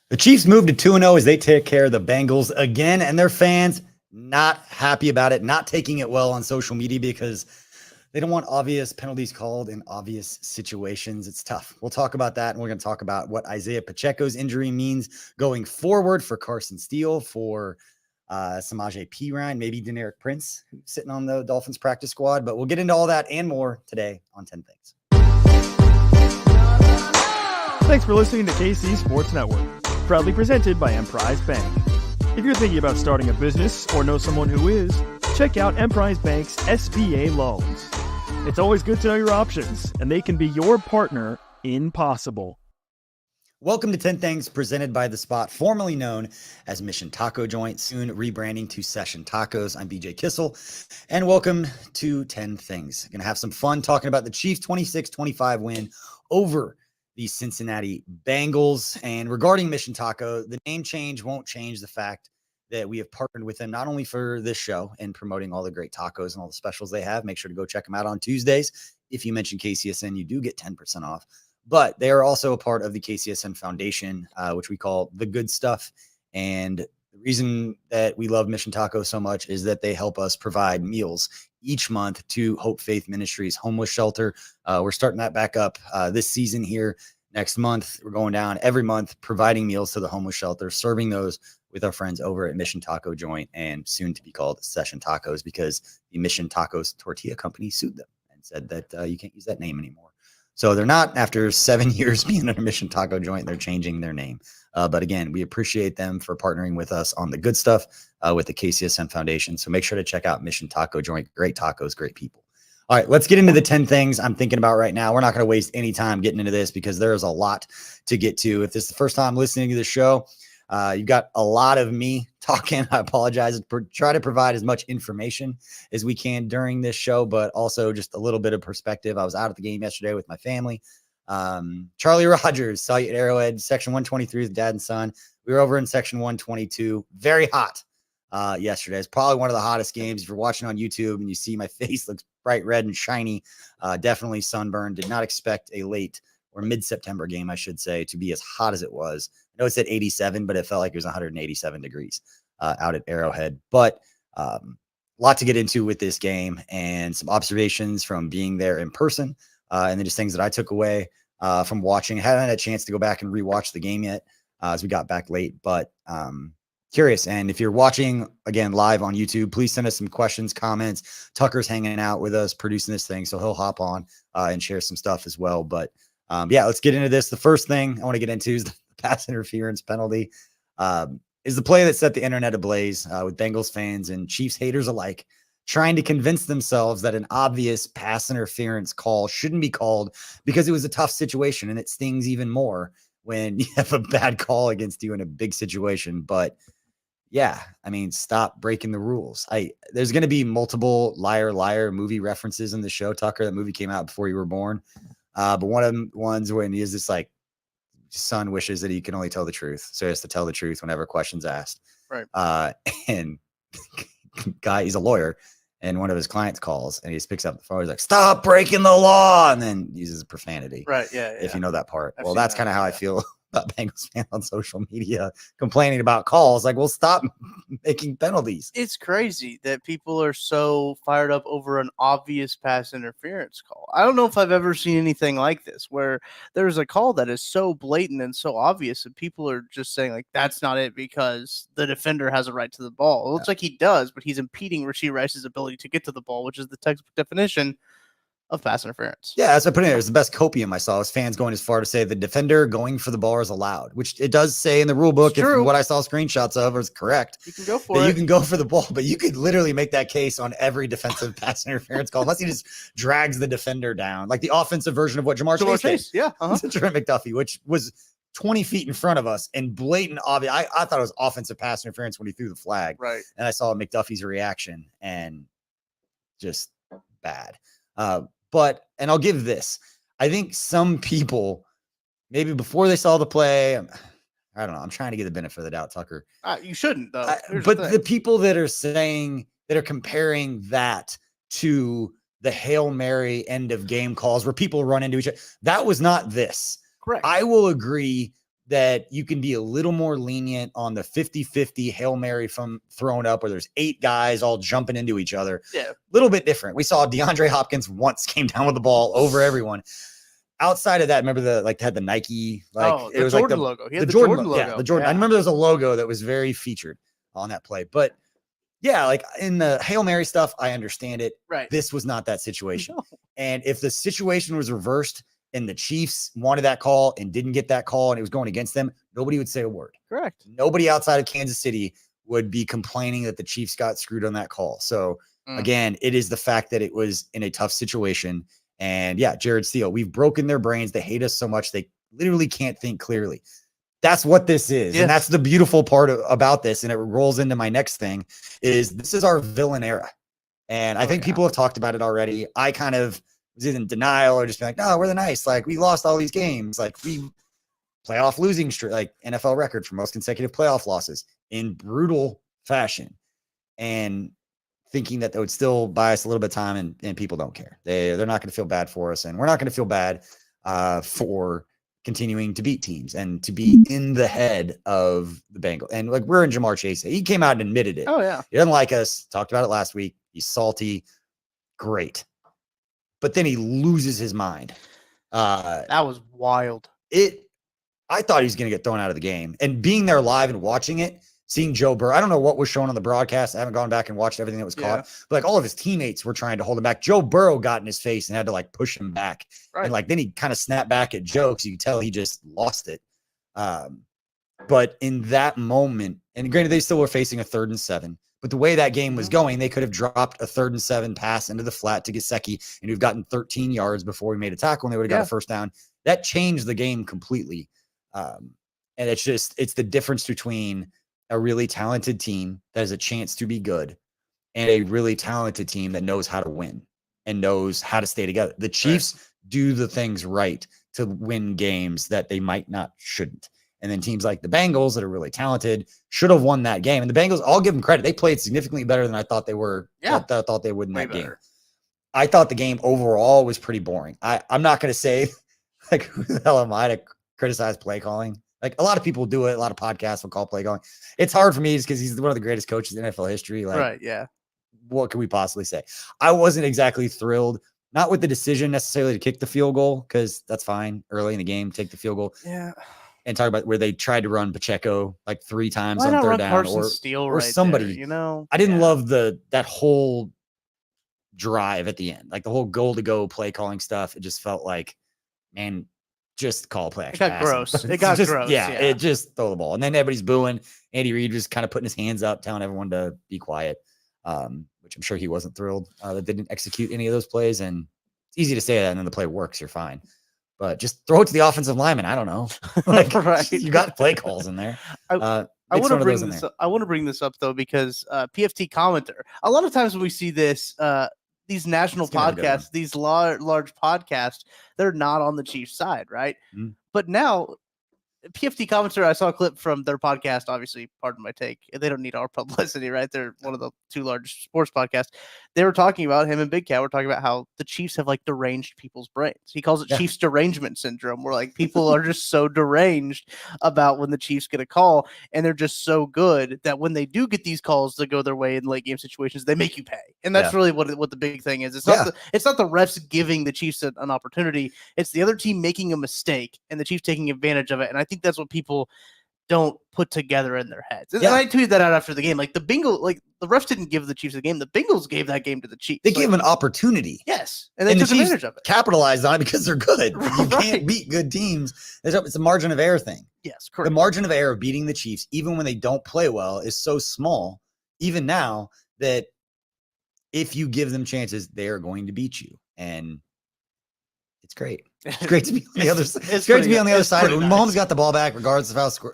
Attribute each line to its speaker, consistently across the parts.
Speaker 1: The Chiefs moved to 2-0 as they take care of the Bengals again, and their fans not happy about it, not taking it well on social media because they don't want obvious penalties called in obvious situations. It's tough. We'll talk about that, and we're going to talk about what Isaiah Pacheco's injury means going forward for Carson Steele, for Samaje Perine, maybe Deneric Prince, who's sitting on the Dolphins practice squad. But we'll get into all that and more today on 10 Things.
Speaker 2: Thanks for listening to KC Sports Network, proudly presented by Emprise Bank. If you're thinking about starting a business or know someone who is, check out Emprise Bank's SBA loans. It's always good to know your options, and they can be your partner in possible.
Speaker 1: Welcome to 10 Things, presented by The Spot, formerly known as Mission Taco Joint, soon rebranding to Session Tacos. I'm BJ Kissel, and welcome to 10 Things. Going to have some fun talking about the Chiefs' 26-25 win over the Cincinnati Bengals. And regarding Mission Taco, the name change won't change the fact that we have partnered with them not only for this show and promoting all the great tacos and all the specials they have. Make sure to go check them out on Tuesdays. If you mention KCSN, you do get 10% off. But they are also a part of the KCSN Foundation, which we call The Good Stuff. And the reason that we love Mission Taco so much is that they help us provide meals each month to Hope Faith Ministries homeless shelter. We're starting that back up this season here. Next month, we're going down every month, providing meals to the homeless shelter, serving those with our friends over at Mission Taco Joint, and soon to be called Session Tacos, because the Mission Tacos tortilla company sued them and said that you can't use that name anymore. So they're not, after 7 years being under Mission Taco Joint, they're changing their name. But again, we appreciate them for partnering with us on the good stuff with the KCSN Foundation. So make sure to check out Mission Taco Joint. Great tacos, great people. All right, let's get into the 10 things I'm thinking about right now. We're not going to waste any time getting into this because there is a lot to get to. If this is the first time listening to the show, you've got a lot of me talking. I apologize. Try to provide as much information as we can during this show, but also just a little bit of perspective. I was out at the game yesterday with my family. Charlie Rogers saw you at Arrowhead, section 123 with dad and son. We were over in section 122. Very hot yesterday. It's probably one of the hottest games. If you're watching on YouTube and you see my face looks bright red and shiny, definitely sunburned. Did not expect a late or mid-September game, I should say, to be as hot as it was. I know it said 87, but it felt like it was 187 degrees out at Arrowhead. But a lot to get into with this game, and some observations from being there in person, and then just things that I took away from watching. I haven't had a chance to go back and rewatch the game yet as we got back late, but curious. And if you're watching again live on YouTube, please send us some questions, comments. Tucker's hanging out with us, producing this thing, so he'll hop on and share some stuff as well. But yeah, let's get into this. The first thing I want to get into is the pass interference penalty. Is the play that set the internet ablaze with Bengals fans and Chiefs haters alike trying to convince themselves that an obvious pass interference call shouldn't be called because it was a tough situation, and it stings even more when you have a bad call against you in a big situation. But yeah, I mean, stop breaking the rules. There's going to be multiple Liar Liar movie references in the show, Tucker. That movie came out before you were born. But one of them ones when he is this like, son wishes that he can only tell the truth. So he has to tell the truth whenever questions asked.
Speaker 3: Right.
Speaker 1: And guy, he's a lawyer, and one of his clients calls and he just picks up the phone. He's like, stop breaking the law. And then uses profanity.
Speaker 3: Right. Yeah.
Speaker 1: If you know that part.
Speaker 3: I've
Speaker 1: well,
Speaker 3: seen
Speaker 1: that's
Speaker 3: that,
Speaker 1: kind of how I feel about Bengals fans on social media complaining about calls. Like, well, stop making penalties.
Speaker 3: It's crazy that people are so fired up over an obvious pass interference call. I don't know if I've ever seen anything like this, where there's a call that is so blatant and so obvious, and people are just saying, like, that's not it because the defender has a right to the ball. It looks like he does, but he's impeding Rashid Rice's ability to get to the ball, which is the textbook definition of pass interference.
Speaker 1: Yeah, that's what I put in there. It's the best copium I saw. Was fans going as far to say the defender going for the ball is allowed, which it does say in the rule book. If what I saw screenshots of is correct,
Speaker 3: you can go for it.
Speaker 1: You can go for the ball, but you could literally make that case on every defensive pass interference call, unless he just drags the defender down, like the offensive version of what Jamar Chase did.
Speaker 3: Yeah,
Speaker 1: to Trent McDuffie, which was 20 feet in front of us and blatant obvious. I thought it was offensive pass interference when he threw the flag,
Speaker 3: right?
Speaker 1: And I saw McDuffie's reaction and just bad. And I'll give this. I think some people, maybe before they saw the play, I don't know. I'm trying to get the benefit of the doubt, Tucker.
Speaker 3: You shouldn't, though.
Speaker 1: But the people that are saying, that are comparing that to the Hail Mary end of game calls where people run into each other, that was not this.
Speaker 3: Correct.
Speaker 1: I will agree that you can be a little more lenient on the 50-50 Hail Mary from thrown up where there's 8 guys all jumping into each other.
Speaker 3: Yeah.
Speaker 1: A little bit different. We saw DeAndre Hopkins once came down with the ball over everyone. Outside of that, remember had the Nike,
Speaker 3: it was Jordan
Speaker 1: like
Speaker 3: logo. He had
Speaker 1: the
Speaker 3: the
Speaker 1: Jordan
Speaker 3: Jordan
Speaker 1: logo.
Speaker 3: logo.
Speaker 1: Yeah, the Jordan. I remember there was a logo that was very featured on that play. But yeah, like in the Hail Mary stuff, I understand it.
Speaker 3: Right.
Speaker 1: This was not that situation.
Speaker 3: No.
Speaker 1: And if the situation was reversed and the Chiefs wanted that call and didn't get that call and it was going against them, nobody would say a word.
Speaker 3: Correct.
Speaker 1: Nobody outside of Kansas City would be complaining that the Chiefs got screwed on that call. So again, it is the fact that it was in a tough situation. And yeah, Jared Steele, we've broken their brains. They hate us so much. They literally can't think clearly. That's what this is.
Speaker 3: Yes.
Speaker 1: And that's the beautiful part about this. And it rolls into my next thing is this is our villain era. And I think people have talked about it already. I kind of was in denial or just be like, no, we're the nice. Like we lost all these games. Like we playoff losing streak, like NFL record for most consecutive playoff losses in brutal fashion. And thinking that they would still buy us a little bit of time and people don't care. They're not going to feel bad for us. And we're not going to feel bad for continuing to beat teams and to be in the head of the Bengals. And like we're in Jamar Chase. He came out and admitted it.
Speaker 3: Oh yeah.
Speaker 1: He doesn't like us. Talked about it last week. He's salty. Great. But then he loses his mind.
Speaker 3: That was wild.
Speaker 1: I thought he was going to get thrown out of the game. And being there live and watching it, seeing Joe Burrow, I don't know what was shown on the broadcast. I haven't gone back and watched everything that was caught. But like all of his teammates were trying to hold him back. Joe Burrow got in his face and had to like push him back. Right. And like then he kind of snapped back at Joe because you could tell he just lost it. But in that moment, and granted they still were facing a 3rd and 7, but the way that game was going, they could have dropped a 3rd and 7 pass into the flat to Gesicki and we've gotten 13 yards before we made a tackle and they would have got a first down. That changed the game completely. And it's the difference between a really talented team that has a chance to be good and a really talented team that knows how to win and knows how to stay together. The Chiefs do the things right to win games that they might not, shouldn't. And then teams like the Bengals that are really talented should have won that game. And the Bengals, I'll give them credit. They played significantly better than I thought they were. I thought they would in that game. I thought the game overall was pretty boring. I'm not going to say like, who the hell am I to criticize play calling? Like a lot of people do it. A lot of podcasts will call play calling. It's hard for me because he's one of the greatest coaches in NFL history. Like, what can we possibly say? I wasn't exactly thrilled, not with the decision necessarily to kick the field goal, because that's fine early in the game, take the field goal.
Speaker 3: Yeah.
Speaker 1: And talk about where they tried to run Pacheco like 3 times
Speaker 3: Why
Speaker 1: on
Speaker 3: not
Speaker 1: 3rd
Speaker 3: run
Speaker 1: down
Speaker 3: Carson
Speaker 1: or
Speaker 3: Steele right
Speaker 1: somebody,
Speaker 3: there, you know?
Speaker 1: I didn't love that whole drive at the end, like the whole goal to go play calling stuff. It just felt like, man, just call play action.
Speaker 3: It got gross. It got gross.
Speaker 1: Yeah, it just throw the ball. And then everybody's booing. Andy Reid was kind of putting his hands up, telling everyone to be quiet, which I'm sure he wasn't thrilled that they didn't execute any of those plays. And it's easy to say that, and then the play works, you're fine. But just throw it to the offensive lineman. I don't know. Like, you got play calls in there.
Speaker 3: I want to bring this up. I want to bring this up though, because PFT commenter. A lot of times when we see this, these national podcasts, these large podcasts, they're not on the Chiefs side, right? Mm-hmm. But now, PFT commenter, I saw a clip from their podcast. Obviously, pardon my take. They don't need our publicity, right? They're one of the 2 largest sports podcasts. They were talking about, him and Big Cat were talking about how the Chiefs have like deranged people's brains. He calls it Chiefs derangement syndrome, where like people are just so deranged about when the Chiefs get a call, and they're just so good that when they do get these calls that go their way in late game situations, they make you pay. And that's really what the big thing is. It's not the refs giving the Chiefs an opportunity. It's the other team making a mistake and the Chiefs taking advantage of it. And I think that's what people don't put together in their heads. And I tweeted that out after the game. Like the Bengals, like the refs didn't give the Chiefs the game. The Bengals gave that game to the Chiefs.
Speaker 1: They gave them an opportunity.
Speaker 3: Yes. And they took advantage of it.
Speaker 1: Capitalized on it because they're good. You can't beat good teams. It's a margin of error thing.
Speaker 3: Yes, correct.
Speaker 1: The margin of error of beating the Chiefs, even when they don't play well, is so small, even now, that if you give them chances, they are going to beat you. And it's great. It's great to be on the other side. It's great to be on the other side. When Mahomes got the ball back, regardless of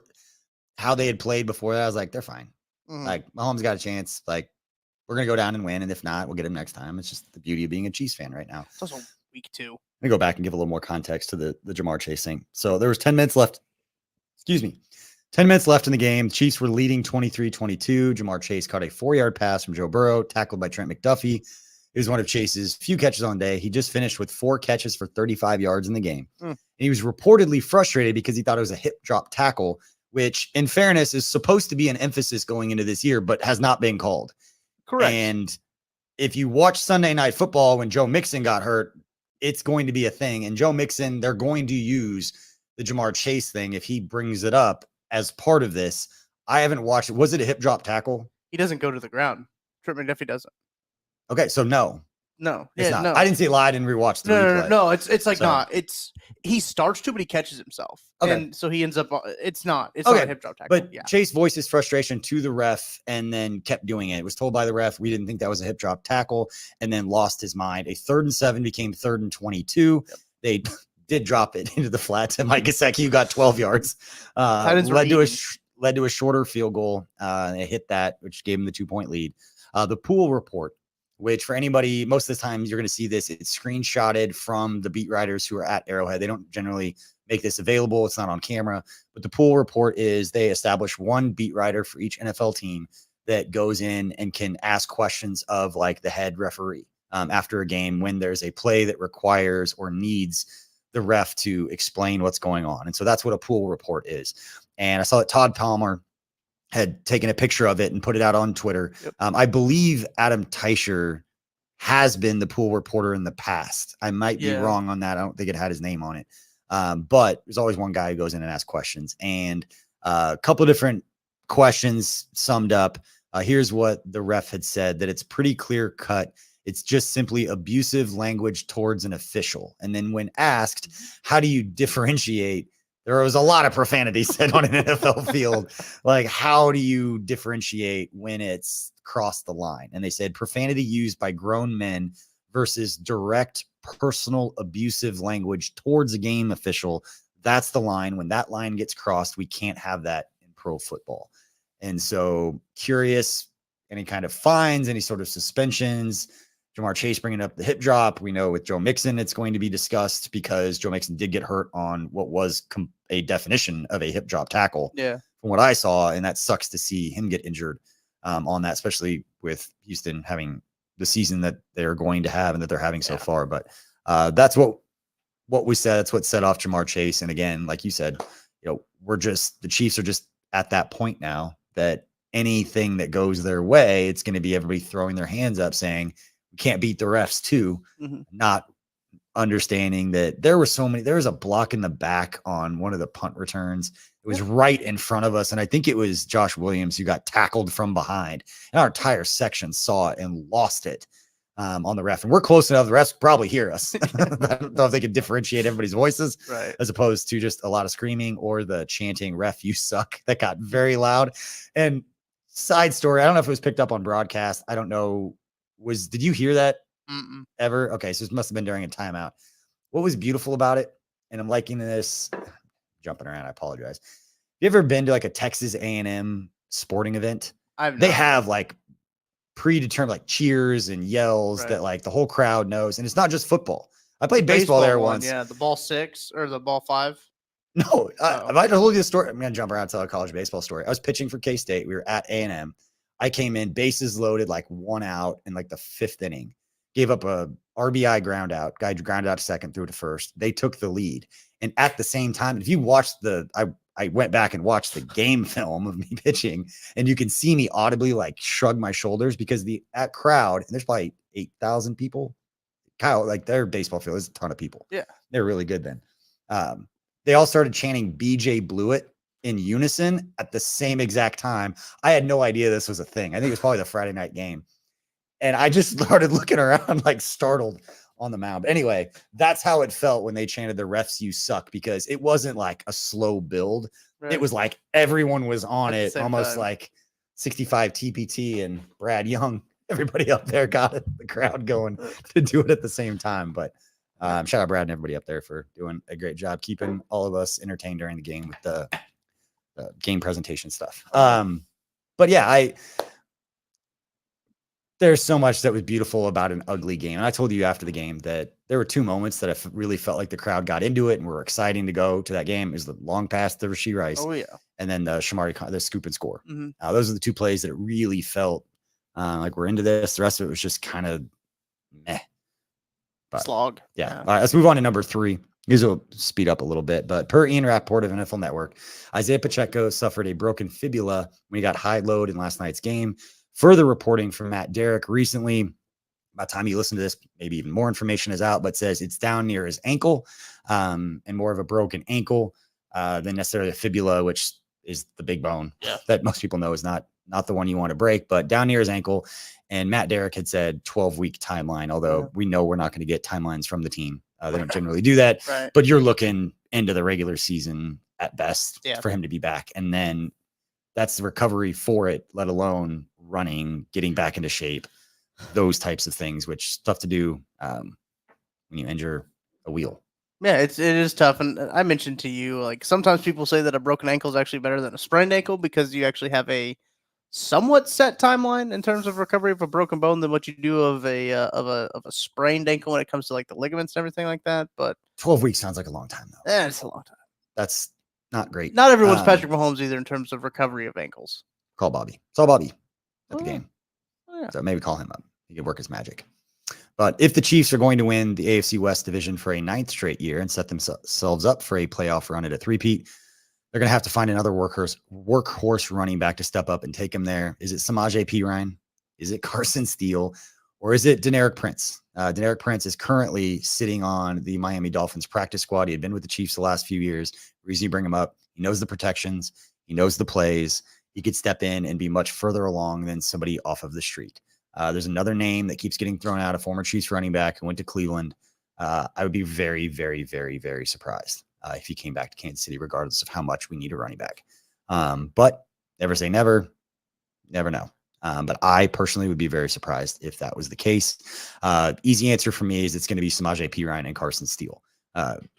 Speaker 1: how they had played before that, I was like, they're fine. Mm-hmm. Like Mahomes got a chance. Like we're gonna go down and win, and if not, we'll get him next time. It's just the beauty of being a Chiefs fan right now.
Speaker 3: It's also week 2.
Speaker 1: Let me go back and give a little more context to the Jamar Chase thing. So there was 10 minutes left. 10 minutes left in the game. The Chiefs were leading 23-22. Jamar Chase caught a 4-yard pass from Joe Burrow, tackled by Trent McDuffie. It was one of Chase's few catches on day. He just finished with 4 catches for 35 yards in the game. And he was reportedly frustrated because he thought it was a hip drop tackle, which in fairness is supposed to be an emphasis going into this year, but has not been called.
Speaker 3: Correct.
Speaker 1: And if you watch Sunday Night Football when Joe Mixon got hurt, it's going to be a thing. And Joe Mixon, they're going to use the Jamar Chase thing if he brings it up as part of this. I haven't watched it. Was it a hip drop tackle?
Speaker 3: He doesn't go to the ground. Trent McDuffie doesn't.
Speaker 1: Okay, so no.
Speaker 3: No,
Speaker 1: It's
Speaker 3: yeah,
Speaker 1: not.
Speaker 3: no.
Speaker 1: I didn't see it live. I didn't rewatch the replay.
Speaker 3: No. It's like
Speaker 1: So-
Speaker 3: not. It's he starts to, but he catches himself,
Speaker 1: Okay.
Speaker 3: and so he ends up. It's not. It's
Speaker 1: Okay,
Speaker 3: not a hip drop tackle.
Speaker 1: But
Speaker 3: Yeah,
Speaker 1: Chase voiced his frustration to the ref and then kept doing it. It was told by the ref, we didn't think that was a hip drop tackle, and then lost his mind. A 3rd and 7 became 3rd and 22.
Speaker 3: Yep.
Speaker 1: They did drop it into the flats, and Mike Gesicki, who got 12 yards,
Speaker 3: Titans were
Speaker 1: led to
Speaker 3: eating.
Speaker 1: led to a shorter field goal. They hit that, which gave him the 2-point lead. The pool report, which for anybody, most of the time you're going to see this, it's screenshotted from the beat writers who are at Arrowhead. They don't generally make this available. It's not on camera, but the pool report is they establish one beat writer for each NFL team that goes in and can ask questions of like the head referee after a game when there's a play that requires or needs the ref to explain what's going on. And so that's what a pool report is. And I saw that Todd Palmer had taken a picture of it and put it out on Twitter.
Speaker 3: Yep.
Speaker 1: I believe Adam Teicher has been the pool reporter in the past. I might be wrong on that. I don't think it had his name on it. But there's always one guy who goes in and asks questions. And a couple of different questions summed up. Here's what the ref had said, that it's pretty clear cut. It's just simply abusive language towards an official. And then when asked, how do you differentiate? There was a lot of profanity said on an NFL field. Like, how do you differentiate when it's crossed the line? And they said profanity used by grown men versus direct personal abusive language towards a game official. That's the line. When that line gets crossed, we can't have that in pro football. And so curious, any kind of fines, any sort of suspensions. Jamar Chase bringing up the hip drop. We know with Joe Mixon, it's going to be discussed because Joe Mixon did get hurt on what was a definition of a hip drop tackle.
Speaker 3: Yeah.
Speaker 1: From what I saw, and that sucks to see him get injured on that, especially with Houston having the season that they're going to have and that they're having so far. But that's what we said. That's what set off Jamar Chase. And again, like you said, the Chiefs are just at that point now that anything that goes their way, it's going to be everybody throwing their hands up saying, we can't beat the refs too, not understanding that there was a block in the back on one of the punt returns. It was right in front of us. And I think it was Josh Williams who got tackled from behind, and our entire section saw it and lost it on the ref. And we're close enough. The refs probably hear us. I don't know if they can differentiate everybody's voices,
Speaker 3: Right.
Speaker 1: as opposed to just a lot of screaming or the chanting "ref, you suck" that got very loud. And side story, I don't know if it was picked up on broadcast. I don't know. Did you hear that ever? Okay, so it must have been during a timeout. What was beautiful about it, and I'm liking this, jumping around, I apologize. You ever been to like a Texas A&M sporting event? They have like predetermined like cheers and yells that like the whole crowd knows, and it's not just football. I played baseball there once.
Speaker 3: Yeah, the ball 6 or the ball 5.
Speaker 1: No, if I told you the story, I'm gonna jump around and tell a college baseball story. I was pitching for K-State. We were at A&M. I came in, bases loaded, like 1 out in like the 5th inning. Gave up a RBI ground out. Guy grounded out to second, threw to first. They took the lead. And at the same time, if you watched I went back and watched the game film of me pitching, and you can see me audibly like shrug my shoulders because that crowd, and there's probably 8,000 people. Kyle, like their baseball field is a ton of people.
Speaker 3: Yeah.
Speaker 1: They're really good then. They all started chanting BJ Blewett in unison at the same exact time. I had no idea this was a thing. I think it was probably the Friday night game. And I just started looking around like startled on the mound. But anyway, that's how it felt when they chanted the refs, you suck, because it wasn't like a slow build.
Speaker 3: Right.
Speaker 1: It was like everyone was on
Speaker 3: At the
Speaker 1: it,
Speaker 3: same
Speaker 1: almost
Speaker 3: time.
Speaker 1: like 65 TPT and Brad Young. Everybody up there got it, the crowd going to do it at the same time. But shout out Brad and everybody up there for doing a great job keeping all of us entertained during the game with the game presentation stuff. But yeah, there's so much that was beautiful about an ugly game. And I told you after the game that there were 2 moments that I really felt like the crowd got into it and were exciting to go to that game. It was the long pass to Rashid Rice.
Speaker 3: Oh yeah.
Speaker 1: And then the the scoop and score.
Speaker 3: Mhm.
Speaker 1: Those are the 2 plays that it really felt like we're into this. The rest of it was just kind of meh. But,
Speaker 3: Slog.
Speaker 1: yeah. All right, let's move on to number 3. These will speed up a little bit, but per Ian Rapport of NFL Network, Isaiah Pacheco suffered a broken fibula when he got high load in last night's game. Further reporting from Matt Derrick recently, by the time you listen to this, maybe even more information is out, but says it's down near his ankle, and more of a broken ankle than necessarily a fibula, which is the big bone that most people know is not the one you want to break, but down near his ankle. And Matt Derrick had said 12-week timeline, although we know we're not going to get timelines from the team. They don't generally do that, but you're looking into the regular season at best for him to be back. And then that's the recovery for it, let alone running, getting back into shape, those types of things, which is tough to do when you injure a wheel.
Speaker 3: Yeah, it is tough. And I mentioned to you, like, sometimes people say that a broken ankle is actually better than a sprained ankle because you actually have a somewhat set timeline in terms of recovery of a broken bone than what you do of a sprained ankle when it comes to like the ligaments and everything like that. But
Speaker 1: 12 weeks sounds like a long time though.
Speaker 3: Yeah, it's a long time.
Speaker 1: That's not great.
Speaker 3: Not everyone's Patrick Mahomes either in terms of recovery of ankles.
Speaker 1: Call Bobby. Saw Bobby at the game. So maybe call him up. He could work his magic. But if the Chiefs are going to win the AFC West division for a 9th straight year and set themselves up for a playoff run at a three-peat, they're going to have to find another workhorse running back to step up and take him there. Is it Samaje Perine? Is it Carson Steele? Or is it Deneric Prince? Deneric Prince is currently sitting on the Miami Dolphins practice squad. He had been with the Chiefs the last few years. The reason you bring him up, he knows the protections. He knows the plays. He could step in and be much further along than somebody off of the street. There's another name that keeps getting thrown out, a former Chiefs running back who went to Cleveland. I would be very, very, very, very surprised if he came back to Kansas City, regardless of how much we need a running back. But never say never. Never know. But I personally would be very surprised if that was the case. Easy answer for me is it's going to be Samaje Perine and Carson Steele.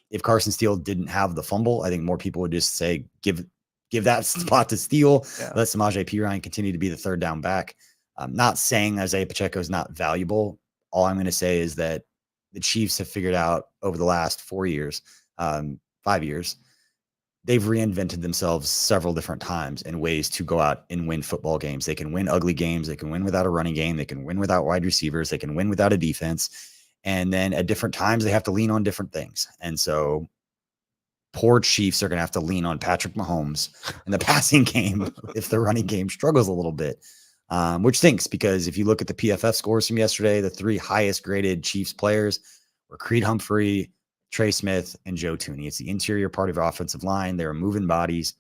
Speaker 1: If Carson Steele didn't have the fumble, I think more people would just say, give that spot to Steele. Let Samaje Perine continue to be the third down back. I'm not saying Isaiah Pacheco is not valuable. All I'm going to say is that the Chiefs have figured out over the last 4 years, 5 years, they've reinvented themselves several different times in ways to go out and win football games. They can win ugly games. They can win without a running game. They can win without wide receivers. They can win without a defense. And then at different times, they have to lean on different things. And so poor Chiefs are going to have to lean on Patrick Mahomes in the passing game if the running game struggles a little bit. Which stinks because if you look at the PFF scores from yesterday, the 3 highest graded Chiefs players were Creed Humphrey, Trey Smith, and Joe Tooney. It's the interior part of your offensive line. They were moving bodies.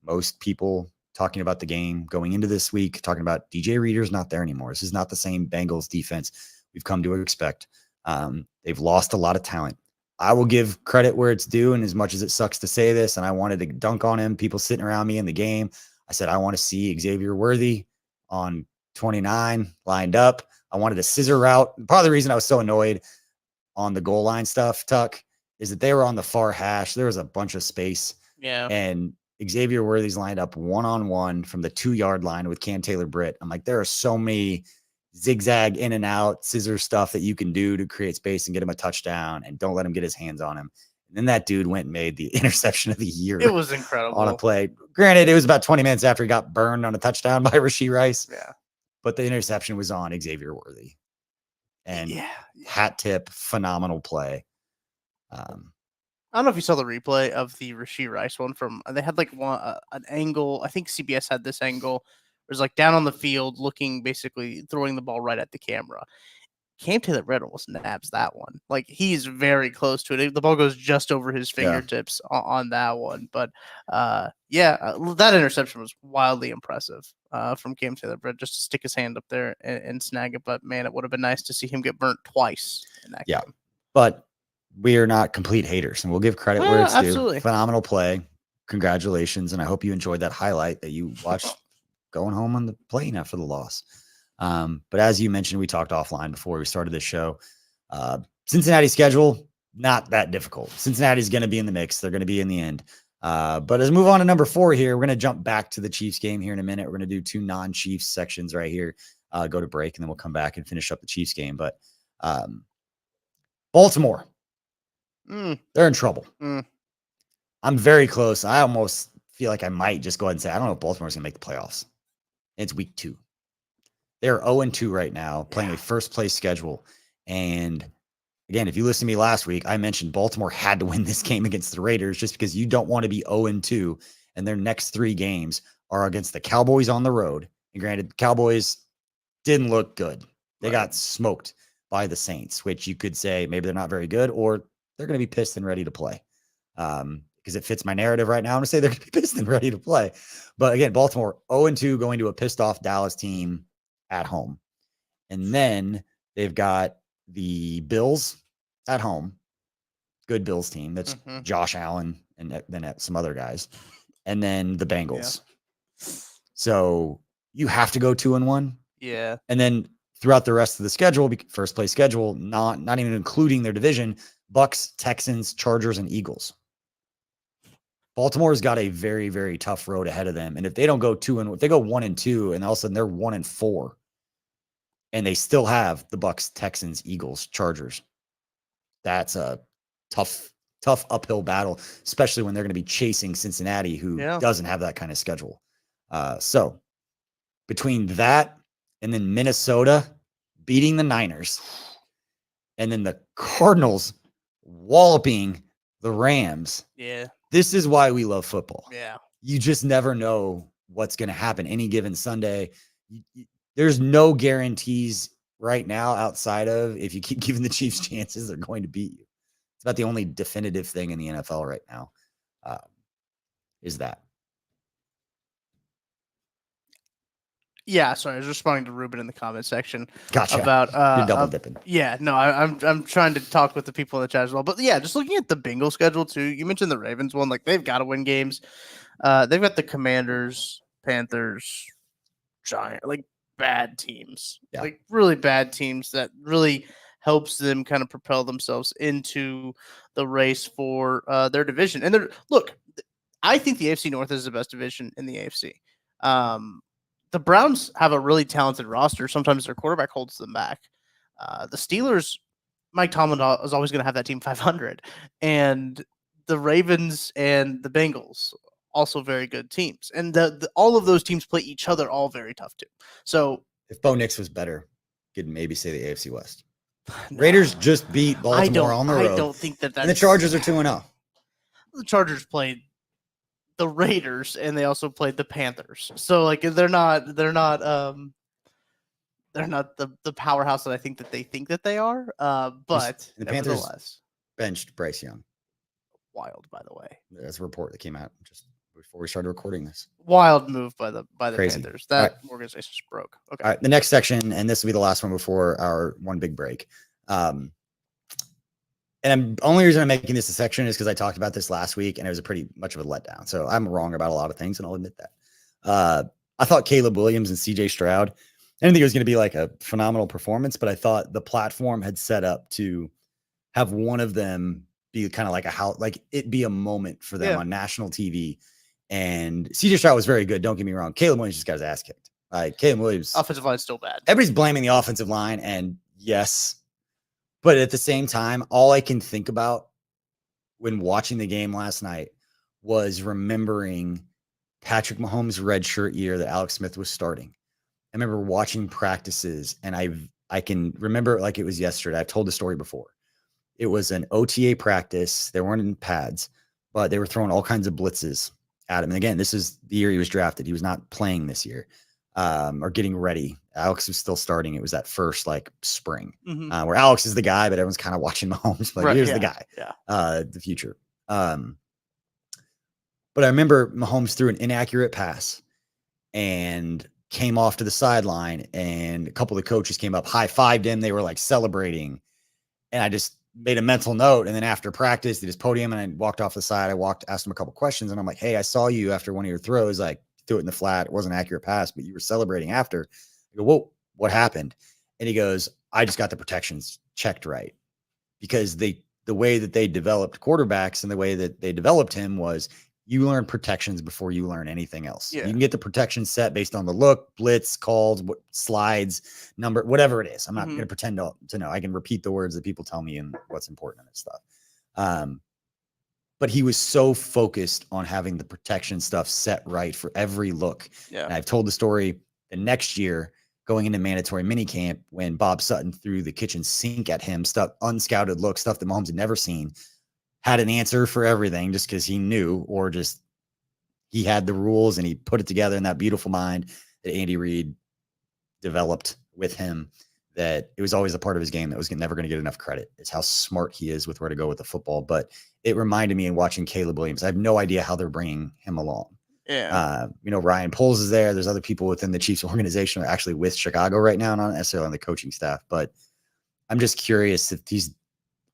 Speaker 1: Most people talking about the game going into this week, talking about DJ Reader's not there anymore. This is not the same Bengals defense we've come to expect. They've lost a lot of talent. I will give credit where it's due, and as much as it sucks to say this, and I wanted to dunk on him, people sitting around me in the game, I said, I want to see Xavier Worthy on 29 lined up. I wanted a scissor route. Part of the reason I was so annoyed on the goal line stuff, Tuck, is that they were on the far hash. There was a bunch of space.
Speaker 3: Yeah.
Speaker 1: And Xavier Worthy's lined up one-on-one from the 2-yard line with Cam Taylor-Britt. I'm like, there are so many zigzag in and out scissor stuff that you can do to create space and get him a touchdown, and don't let him get his hands on him. And then that dude went and made the interception of the year.
Speaker 3: It was incredible.
Speaker 1: On a play. Granted, it was about 20 minutes after he got burned on a touchdown by Rashid Rice.
Speaker 3: Yeah.
Speaker 1: But the interception was on Xavier Worthy. And hat tip, phenomenal play.
Speaker 3: I don't know if you saw the replay of the Rashid Rice one from, they had like an angle. I think CBS had this angle. It was like down on the field looking, basically throwing the ball right at the camera. Cam Taylor-Britt almost nabs that one. Like, he's very close to it. The ball goes just over his fingertips on that one. But that interception was wildly impressive from Cam Taylor-Britt, just to stick his hand up there and snag it. But man, it would have been nice to see him get burnt twice in that game.
Speaker 1: But we are not complete haters, and we'll give credit where it's
Speaker 3: absolutely
Speaker 1: due. Phenomenal play. Congratulations. And I hope you enjoyed that highlight that you watched going home on the plane after the loss. But as you mentioned, we talked offline before we started this show. Cincinnati schedule, not that difficult. Cincinnati's going to be in the mix. They're going to be in the end. But as we move on to number 4 here, we're going to jump back to the Chiefs game here in a minute. We're going to do 2 non-Chiefs sections right here, go to break, and then we'll come back and finish up the Chiefs game. But Baltimore, they're in trouble. I'm very close. I almost feel like I might just go ahead and say, I don't know if Baltimore's going to make the playoffs. It's week 2. They're 0-2 right now, playing a first-place schedule. And again, if you listen to me last week, I mentioned Baltimore had to win this game against the Raiders just because you don't want to be 0-2 and their next 3 games are against the Cowboys on the road. And granted, Cowboys didn't look good. They got smoked by the Saints, which you could say maybe they're not very good or they're going to be pissed and ready to play. Because it fits my narrative right now. I'm going to say they're going to be pissed and ready to play. But again, Baltimore 0-2 going to a pissed off Dallas team at home. And then they've got the Bills at home. Good Bills team. That's Josh Allen and then some other guys. And then the Bengals. Yeah. So you have to go 2-1.
Speaker 3: Yeah.
Speaker 1: And then throughout the rest of the schedule, first place schedule, not even including their division, Bucks, Texans, Chargers, and Eagles. Baltimore's got a very, very tough road ahead of them. And if they don't go 2-1, if they go 1-2 and all of a sudden they're 1-4 and they still have the Bucks, Texans, Eagles, Chargers, that's a tough uphill battle, especially when they're going to be chasing Cincinnati, who doesn't have that kind of schedule. So between that and then Minnesota beating the Niners and then the Cardinals walloping the Rams.
Speaker 3: Yeah.
Speaker 1: This is why we love football.
Speaker 3: Yeah.
Speaker 1: You just never know what's going to happen any given Sunday. There's no guarantees right now outside of if you keep giving the Chiefs chances, they're going to beat you. It's about the only definitive thing in the NFL right now is that.
Speaker 3: Yeah, sorry, I was responding to Ruben in the comment section.
Speaker 1: Gotcha.
Speaker 3: About
Speaker 1: you're double dipping.
Speaker 3: Yeah, no, I'm trying to talk with the people in the chat as well. But yeah, just looking at the Bengals schedule too. You mentioned the Ravens one, like they've got to win games. They've got the Commanders, Panthers, Giants, like bad teams, like really bad teams that really helps them kind of propel themselves into the race for their division. And look, I think the AFC North is the best division in the AFC. The Browns have a really talented roster. Sometimes their quarterback holds them back. The Steelers, Mike Tomlin is always going to have that team 500. And the Ravens and the Bengals, also very good teams. And all of those teams play each other all very tough too. So
Speaker 1: if Bo Nix was better, could maybe say the AFC West. No. Raiders just beat Baltimore on the road.
Speaker 3: I don't think that's...
Speaker 1: And the Chargers are 2-0.
Speaker 3: The Chargers played the Raiders and they also played the Panthers. So like they're not the powerhouse that I think that they think that they are. But
Speaker 1: the Panthers benched Bryce Young.
Speaker 3: Wild, by the way.
Speaker 1: That's a report that came out just before we started recording this.
Speaker 3: Wild move by the
Speaker 1: Crazy.
Speaker 3: Panthers. That organization's broke. Okay.
Speaker 1: All right. The next section, and this will be the last one before our one big break. And the only reason I'm making this a section is because I talked about this last week and it was a pretty much of a letdown. So I'm wrong about a lot of things and I'll admit that. I thought Caleb Williams and CJ Stroud, I didn't think it was going to be like a phenomenal performance, but I thought the platform had set up to have one of them be kind of like it be a moment for them on national TV. And CJ Stroud was very good. Don't get me wrong. Caleb Williams just got his ass kicked. Caleb Williams.
Speaker 3: Offensive line is still bad.
Speaker 1: Everybody's blaming the offensive line. And yes, but at the same time, all I can think about when watching the game last night was remembering Patrick Mahomes' redshirt year that Alex Smith was starting. I remember watching practices and I can remember it like it was yesterday. I've told the story before. It was an OTA practice. They weren't in pads, but they were throwing all kinds of blitzes at him. And again, this is the year he was drafted. He was not playing this year or getting ready. Alex was still starting. It was that first spring where Alex is the guy, but everyone's kind of watching Mahomes. Here's the guy, the future. But I remember Mahomes threw an inaccurate pass and came off to the sideline, and a couple of the coaches came up, high-fived him. They were celebrating. And I just made a mental note. And then after practice, did his podium and I walked off the side. Asked him a couple questions and I'm like, hey, I saw you after one of your throws, threw it in the flat. It wasn't an accurate pass, but you were celebrating after. I go, whoa, what happened? And he goes, I just got the protections checked right. Because the way that they developed quarterbacks and the way that they developed him was you learn protections before you learn anything else. Yeah. You can get the protection set based on the look, blitz, calls, slides, number, whatever it is. I'm not going to pretend to know. I can repeat the words that people tell me and what's important in this stuff. But he was so focused on having the protection stuff set right for every look. Yeah. And I've told the story the next year, going into mandatory minicamp when Bob Sutton threw the kitchen sink at him, stuff, unscouted look, stuff that Mahomes had never seen, had an answer for everything just because he knew, or just he had the rules and he put it together in that beautiful mind that Andy Reid developed with him, that it was always a part of his game that was never going to get enough credit. It's how smart he is with where to go with the football. But it reminded me in watching Caleb Williams, I have no idea how they're bringing him along.
Speaker 3: Yeah.
Speaker 1: Ryan Poles is there. There's other people within the Chiefs organization who are actually with Chicago right now, not necessarily on the coaching staff, but I'm just curious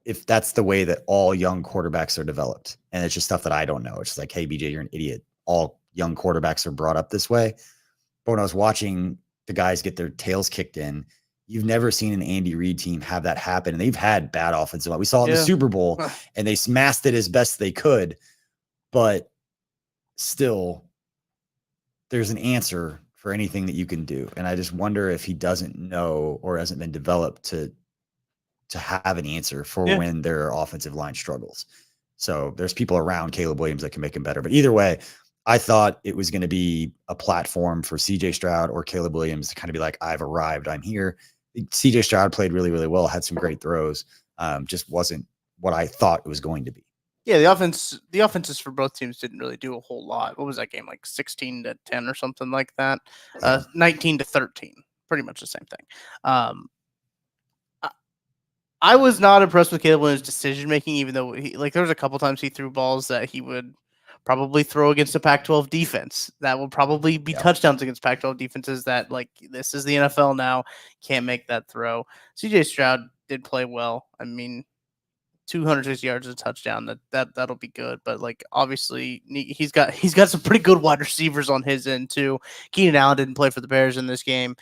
Speaker 1: if that's the way that all young quarterbacks are developed. And it's just stuff that I don't know. It's just like, hey, BJ, you're an idiot. All young quarterbacks are brought up this way. But when I was watching the guys get their tails kicked in, you've never seen an Andy Reid team have that happen. And they've had bad offensive line. We saw it in the Super Bowl and they smashed it as best they could, but still there's an answer for anything that you can do. And I just wonder if he doesn't know or hasn't been developed to have an answer for when their offensive line struggles. So there's people around Caleb Williams that can make him better. But either way, I thought it was going to be a platform for CJ Stroud or Caleb Williams to kind of be like, I've arrived, I'm here. CJ Stroud played really, really well, had some great throws. Just wasn't what I thought it was going to be.
Speaker 3: Yeah, the offenses for both teams didn't really do a whole lot. What was that game, like 16-10 or something like that? 19-13, pretty much the same thing. I was not impressed with Caleb Williams' decision making, even though there was a couple times he threw balls that he would probably throw against a Pac-12 defense that will probably be touchdowns against Pac-12 defenses that, like, this is the NFL now, can't make that throw. CJ Stroud did play well. I mean, 260 yards of a touchdown, that'll be good. But, like, obviously he's got some pretty good wide receivers on his end too. Keenan Allen didn't play for the Bears in this game.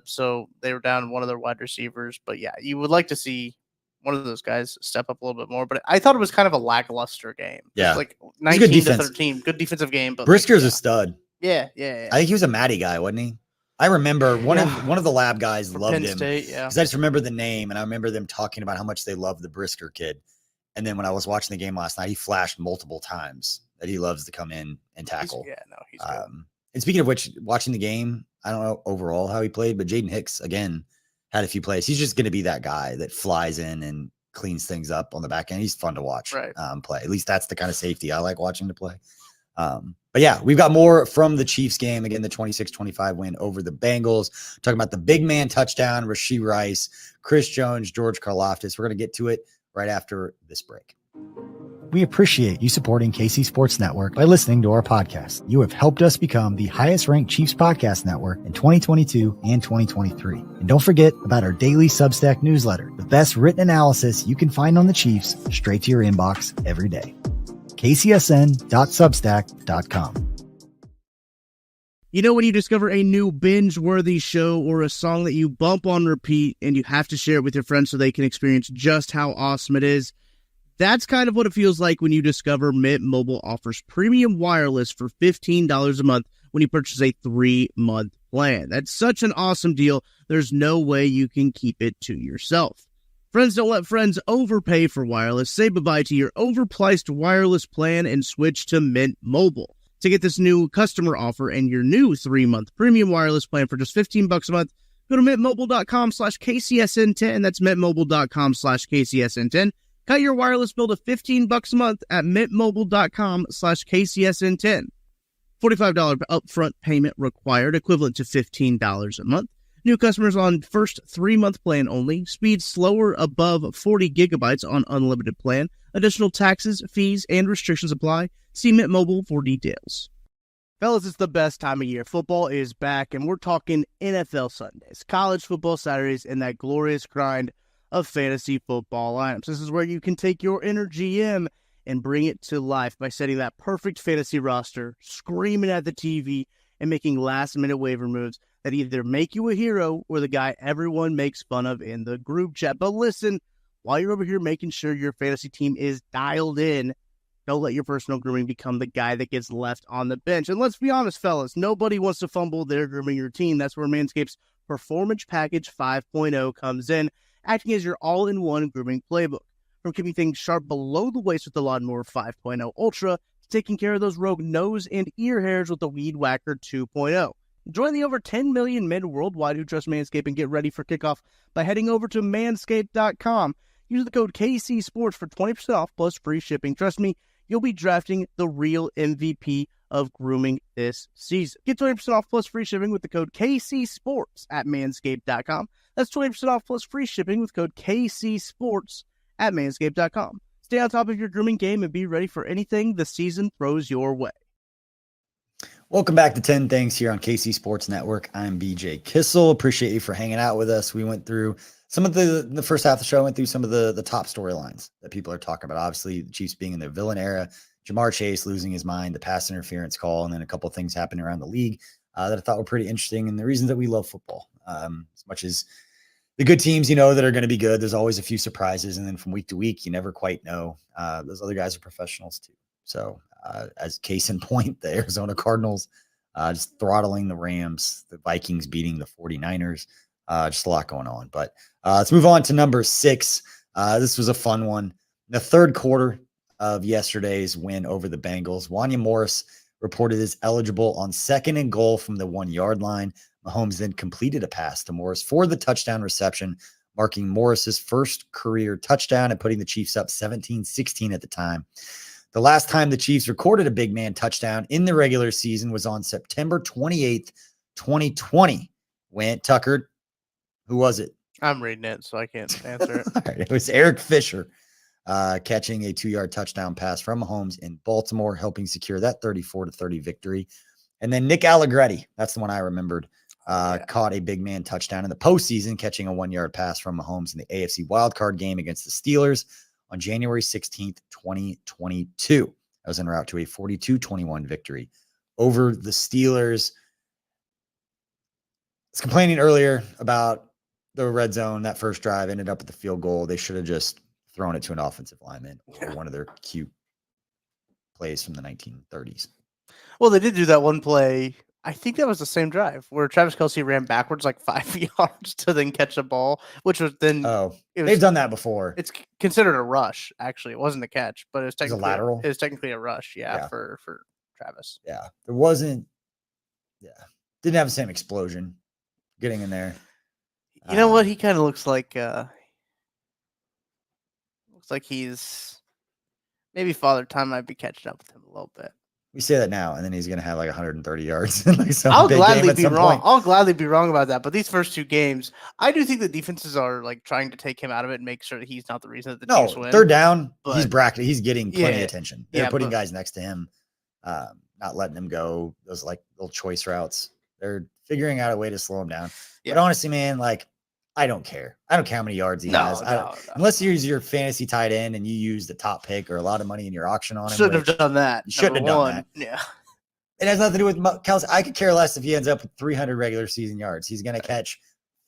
Speaker 3: So they were down one of their wide receivers. But yeah, you would like to see one of those guys step up a little bit more. But I thought it was kind of a lackluster game.
Speaker 1: Yeah.
Speaker 3: It's like 19-13, good defensive game. But
Speaker 1: Brisker's a stud.
Speaker 3: Yeah.
Speaker 1: I think he was a Matty guy, wasn't he? I remember one of the lab guys loved
Speaker 3: Penn
Speaker 1: him
Speaker 3: State,
Speaker 1: because I just remember the name, and I remember them talking about how much they love the Brisker kid. And then when I was watching the game last night, he flashed multiple times that he loves to come in and tackle.
Speaker 3: He's good.
Speaker 1: And speaking of which, watching the game, I don't know overall how he played, but Jaden Hicks again had a few plays. He's just going to be that guy that flies in and cleans things up on the back end. He's fun to watch play. At least that's the kind of safety I like watching to play. But yeah, we've got more from the Chiefs game. Again, the 26-25 win over the Bengals. Talking about the big man touchdown, Rashid Rice, Chris Jones, George Karlaftis. We're going to get to it right after this break.
Speaker 4: We appreciate you supporting KC Sports Network by listening to our podcast. You have helped us become the highest ranked Chiefs podcast network in 2022 and 2023. And don't forget about our daily Substack newsletter, the best written analysis you can find on the Chiefs straight to your inbox every day. kcsn.substack.com.
Speaker 5: You know when you discover a new binge-worthy show or a song that you bump on repeat and you have to share it with your friends so they can experience just how awesome it is? That's kind of what it feels like when you discover Mint Mobile offers premium wireless for $15 a month when you purchase a 3-month plan. That's such an awesome deal. There's no way you can keep it to yourself. Friends don't let friends overpay for wireless. Say bye-bye to your overpriced wireless plan and switch to Mint Mobile. To get this new customer offer and your new 3-month premium wireless plan for just $15 a month, go to mintmobile.com/KCSN10. That's mintmobile.com/KCSN10. Cut your wireless bill to $15 a month at mintmobile.com/KCSN10. $45 upfront payment required, equivalent to $15 a month. New customers on first 3-month plan only. Speed slower above 40 gigabytes on unlimited plan. Additional taxes, fees, and restrictions apply. See Mint Mobile for details. Fellas, it's the best time of year. Football is back, and we're talking NFL Sundays, college football Saturdays, and that glorious grind of fantasy football lineups. This is where you can take your inner GM and bring it to life by setting that perfect fantasy roster, screaming at the TV, and making last-minute waiver moves that either make you a hero or the guy everyone makes fun of in the group chat. But listen, while you're over here making sure your fantasy team is dialed in, don't let your personal grooming become the guy that gets left on the bench. And let's be honest, fellas, nobody wants to fumble their grooming routine. That's where Manscaped's Performance Package 5.0 comes in, acting as your all-in-one grooming playbook. From keeping things sharp below the waist with the Lawnmower 5.0 Ultra, to taking care of those rogue nose and ear hairs with the Weed Whacker 2.0. Join the over 10 million men worldwide who trust Manscaped and get ready for kickoff by heading over to manscaped.com. Use the code KCSports for 20% off plus free shipping. Trust me, you'll be drafting the real MVP of grooming this season. Get 20% off plus free shipping with the code KCSports at manscaped.com. That's 20% off plus free shipping with code KCSports at manscaped.com. Stay on top of your grooming game and be ready for anything the season throws your way.
Speaker 1: Welcome back to 10 Things here on KC Sports Network. I'm BJ Kissel. Appreciate you for hanging out with us. We went through some of the first half of the show, went through some of the top storylines that people are talking about. Obviously, the Chiefs being in their villain era, Jamar Chase losing his mind, the pass interference call, and then a couple of things happening around the league that I thought were pretty interesting, and the reasons that we love football. As much as the good teams, that are going to be good, there's always a few surprises, and then from week to week, you never quite know. Those other guys are professionals too. So as case in point, the Arizona Cardinals just throttling the Rams, the Vikings beating the 49ers, just a lot going on. But let's move on to number 6. This was a fun one. The third quarter of yesterday's win over the Bengals, Wanya Morris reported as eligible on 2nd and goal from the 1-yard line. Mahomes then completed a pass to Morris for the touchdown reception, marking Morris's first career touchdown and putting the Chiefs up 17-16 at the time. The last time the Chiefs recorded a big man touchdown in the regular season was on September 28th, 2020. When Tucker, who was it?
Speaker 3: I'm reading it, so I can't answer it.
Speaker 1: All right, it was Eric Fisher catching a 2-yard touchdown pass from Mahomes in Baltimore, helping secure that 34-30 victory. And then Nick Allegretti, that's the one I remembered, caught a big man touchdown in the postseason, catching a 1-yard pass from Mahomes in the AFC wildcard game against the Steelers on January 16th, 2022. I was en route to a 42-21 victory over the Steelers. I was complaining earlier about the red zone. That first drive ended up with the field goal. They should have just thrown it to an offensive lineman or one of their cute plays from the 1930s.
Speaker 3: Well, they did do that one play. I think that was the same drive where Travis Kelce ran backwards like 5 yards to then catch a ball, which was then.
Speaker 1: They've done that before.
Speaker 3: It's considered a rush. Actually, it wasn't a catch, but it was technically
Speaker 1: a lateral.
Speaker 3: It was technically a rush. Yeah. For Travis.
Speaker 1: Yeah, there wasn't. Yeah, didn't have the same explosion getting in there.
Speaker 3: You know what? He kind of looks like. Looks like he's maybe Father Time might be catching up with him a little bit.
Speaker 1: We say that now, and then he's going to have like 130 yards. In like some
Speaker 3: I'll
Speaker 1: big
Speaker 3: gladly
Speaker 1: game
Speaker 3: be
Speaker 1: at some
Speaker 3: wrong.
Speaker 1: point.
Speaker 3: I'll gladly be wrong about that. But these first 2 games, I do think the defenses are like trying to take him out of it and make sure that he's not the reason that the Chiefs win.
Speaker 1: Third down,
Speaker 3: but
Speaker 1: he's bracketed. He's getting plenty of attention. They're putting guys next to him, not letting him go those like little choice routes. They're figuring out a way to slow him down.
Speaker 3: Yeah.
Speaker 1: But honestly, man, like I don't care. I don't care how many yards he has. Unless you use your fantasy tight end and you use the top pick or a lot of money in your auction on him.
Speaker 3: Shouldn't have done that.
Speaker 1: You shouldn't have done that.
Speaker 3: Yeah.
Speaker 1: It has nothing to do with Kelce. I could care less if he ends up with 300 regular season yards. He's going to catch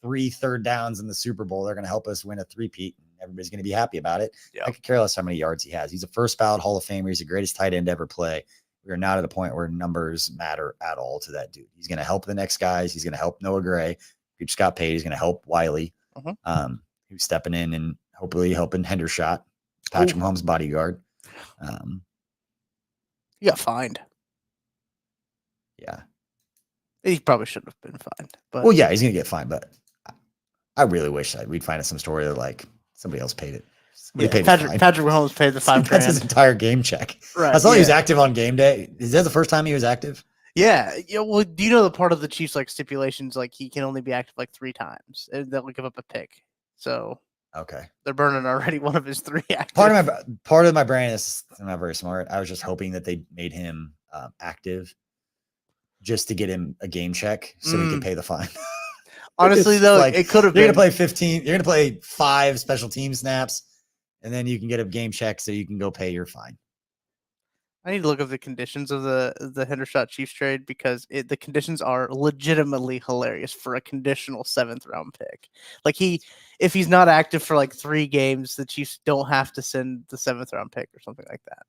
Speaker 1: 3 third downs in the Super Bowl. They're going to help us win a three-peat, and everybody's going to be happy about it.
Speaker 3: Yep.
Speaker 1: I could care less how many yards he has. He's a first ballot Hall of Famer. He's the greatest tight end to ever play. We are not at a point where numbers matter at all to that dude. He's going to help the next guys. He's going to help Noah Gray, who just got paid. He's going to help Wiley, who's stepping in and hopefully helping Hendershot, Patrick Mahomes' bodyguard.
Speaker 3: He got fined.
Speaker 1: Yeah.
Speaker 3: He probably shouldn't have been fined. But
Speaker 1: well, yeah, he's going to get fined, but I really wish we'd find some story that like somebody else paid it.
Speaker 3: Patrick Mahomes paid the $5,000.
Speaker 1: That's his entire game check.
Speaker 3: Right.
Speaker 1: I saw he was active on game day. Is that the first time he was active?
Speaker 3: Yeah. Well, do you know the part of the Chiefs like stipulations like he can only be active like 3 times and they'll give up a pick. So
Speaker 1: okay,
Speaker 3: they're burning already one of his 3 active.
Speaker 1: Part of my brain is I'm not very smart. I was just hoping that they made him active just to get him a game check so he could pay the fine.
Speaker 3: Honestly, though, like, it could have been.
Speaker 1: You're going to play 15. You're going to play 5 special team snaps, and then you can get a game check so you can go pay your fine.
Speaker 3: I need to look up the conditions of the Hendershot Chiefs trade because the conditions are legitimately hilarious for a conditional 7th round pick. Like if he's not active for like 3 games, the Chiefs don't have to send the 7th round pick or something like that.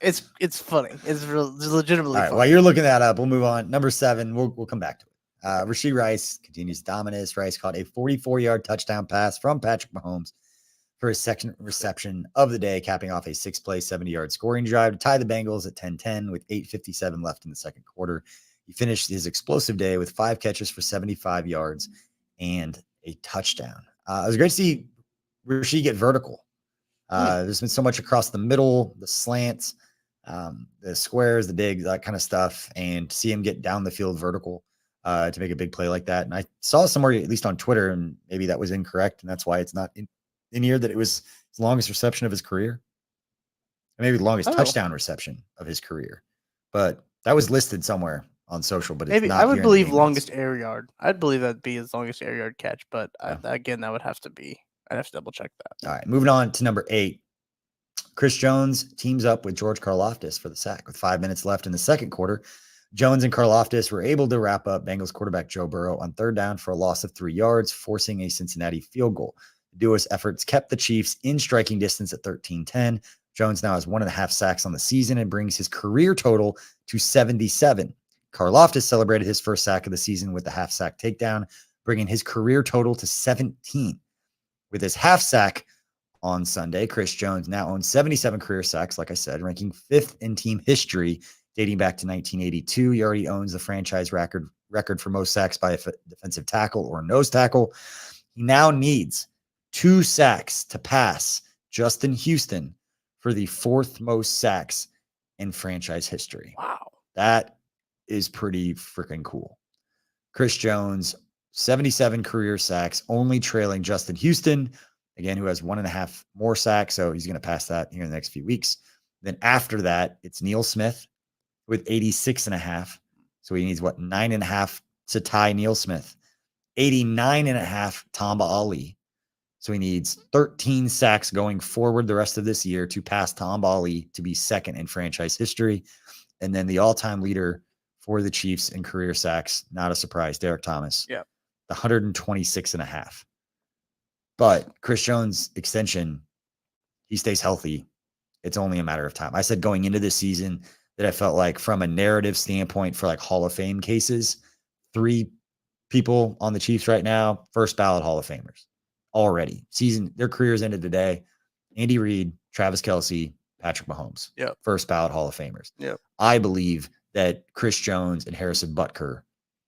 Speaker 3: It's funny. It's legitimately
Speaker 1: all right,
Speaker 3: funny.
Speaker 1: While you're looking that up, we'll move on. Number 7, we'll come back to it. Rashid Rice continues dominance. Rice caught a 44-yard touchdown pass from Patrick Mahomes for his second reception of the day, capping off a 6-play, 70-yard scoring drive to tie the Bengals at 10-10 with 8:57 left in the second quarter. He finished his explosive day with 5 catches for 75 yards and a touchdown. It was great to see Rashid get vertical. There's been so much across the middle, the slants, the squares, the digs, that kind of stuff, and to see him get down the field vertical to make a big play like that. And I saw somewhere, at least on Twitter, and maybe that was incorrect, and that's why it's not in here, that it was his longest reception of his career, or maybe the longest touchdown reception of his career. But that was listed somewhere on social. But
Speaker 3: maybe
Speaker 1: it's not
Speaker 3: I would
Speaker 1: here in the
Speaker 3: believe
Speaker 1: game
Speaker 3: longest
Speaker 1: notes.
Speaker 3: air yard. I'd believe that'd be his longest air yard catch, but again, that would have to be. I'd have to double check that.
Speaker 1: All right, moving on to number 8. Chris Jones teams up with George Karlaftis for the sack with 5 minutes left in the second quarter. Jones and Karlaftis were able to wrap up Bengals quarterback Joe Burrow on third down for a loss of 3 yards, forcing a Cincinnati field goal. The duo's efforts kept the Chiefs in striking distance at 13-10. Jones now has 1.5 sacks on the season and brings his career total to 77. Karlaftis celebrated his first sack of the season with a half sack takedown, bringing his career total to 17. With his half sack on Sunday, Chris Jones now owns 77 career sacks, like I said, ranking 5th in team history dating back to 1982. He already owns the franchise record for most sacks by a defensive tackle or nose tackle. He now needs 2 sacks to pass Justin Houston for the 4th most sacks in franchise history.
Speaker 3: Wow.
Speaker 1: That is pretty freaking cool. Chris Jones, 77 career sacks, only trailing Justin Houston, again, who has 1.5 more sacks. So he's going to pass that here in the next few weeks. Then after that, it's Neil Smith with 86.5. So he needs 9.5 to tie Neil Smith. 89.5, Tamba Ali. So he needs 13 sacks going forward the rest of this year to pass Tamba Ali to be 2nd in franchise history. And then the all-time leader for the Chiefs in career sacks, not a surprise, Derek Thomas.
Speaker 3: Yeah.
Speaker 1: 126.5. But Chris Jones' extension, he stays healthy. It's only a matter of time. I said going into this season that I felt like from a narrative standpoint for like Hall of Fame cases, 3 people on the Chiefs right now, first ballot Hall of Famers already. Their careers ended today. Andy Reid, Travis Kelce, Patrick Mahomes.
Speaker 3: Yep.
Speaker 1: First ballot Hall of Famers.
Speaker 3: Yep.
Speaker 1: I believe that Chris Jones and Harrison Butker,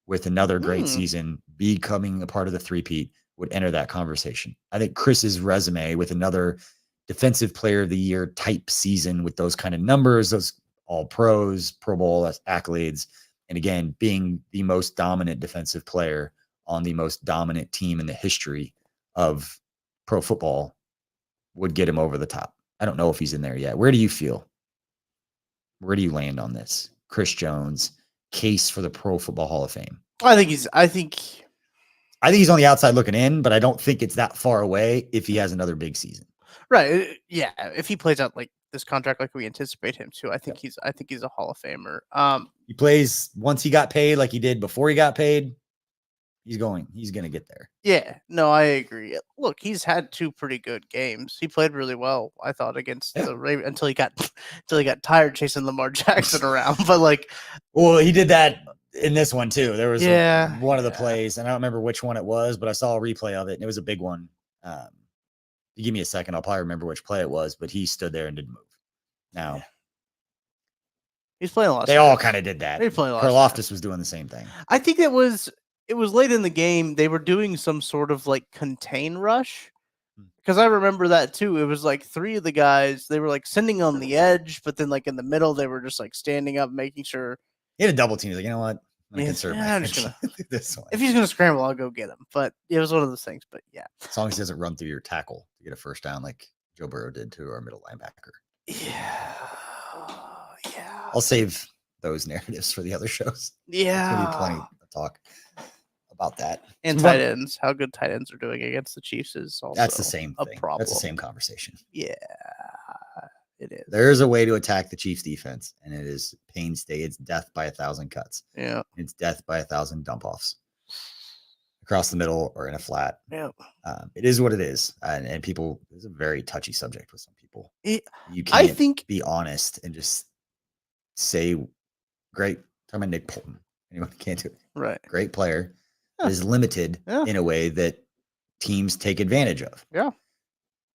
Speaker 1: with another great season, becoming a part of the three-peat, would enter that conversation. I think Chris's resume with another defensive player of the year type season with those kind of numbers, those all pros, Pro Bowl accolades, and again, being the most dominant defensive player on the most dominant team in the history of pro football would get him over the top. I don't know if he's in there yet. Where do you feel? Where do you land on this? Chris Jones, case for the Pro Football Hall of Fame.
Speaker 3: I think he's
Speaker 1: on the outside looking in, but I don't think it's that far away if he has another big season.
Speaker 3: Right. Yeah. If he plays out like this contract like we anticipate him to, I think he's a Hall of Famer.
Speaker 1: He plays once he got paid like he did before he got paid. He's going to get there.
Speaker 3: Yeah, no, I agree. Look, he's had 2 pretty good games. He played really well, I thought, against the Ravens until he got tired chasing Lamar Jackson around. But
Speaker 1: well, he did that in this one too. There was one of the plays, and I don't remember which one it was, but I saw a replay of it, and it was a big one. If you give me a second, I'll probably remember which play it was, but he stood there and didn't move. Now,
Speaker 3: he's playing a lot.
Speaker 1: They all kind of did that.
Speaker 3: He's playing a lot.
Speaker 1: Karlaftis was doing the same thing.
Speaker 3: I think it was late in the game. They were doing some sort of contain rush. Because I remember that too. It was 3 of the guys, they were sending on the edge, but then in the middle, they were just standing up, making sure.
Speaker 1: He had a double team. He's like, you know what? I'm going to conserve my energy. This one.
Speaker 3: If he's going to scramble, I'll go get him. But it was one of those things. But yeah.
Speaker 1: As long as he doesn't run through your tackle to get a first down like Joe Burrow did to our middle linebacker.
Speaker 3: Yeah. Yeah.
Speaker 1: I'll save those narratives for the other shows.
Speaker 3: Yeah.
Speaker 1: There's going to be plenty of talk about that.
Speaker 3: And tight ends. How good tight ends are doing against the Chiefs is also
Speaker 1: that's the same thing.
Speaker 3: Problem.
Speaker 1: That's the same conversation.
Speaker 3: Yeah, it is.
Speaker 1: There is a way to attack the Chiefs defense, and it is painstaking. It's death by 1,000 cuts.
Speaker 3: Yeah.
Speaker 1: It's death by 1,000 dump offs across the middle or in a flat.
Speaker 3: Yeah.
Speaker 1: It is what it is. And people, it's a very touchy subject with some people. You can't
Speaker 3: I think
Speaker 1: be honest and just say, great. Talking about Nick Bolton. Anyone can't do it.
Speaker 3: Right.
Speaker 1: Great player. Is limited in a way that teams take advantage of.
Speaker 3: Yeah.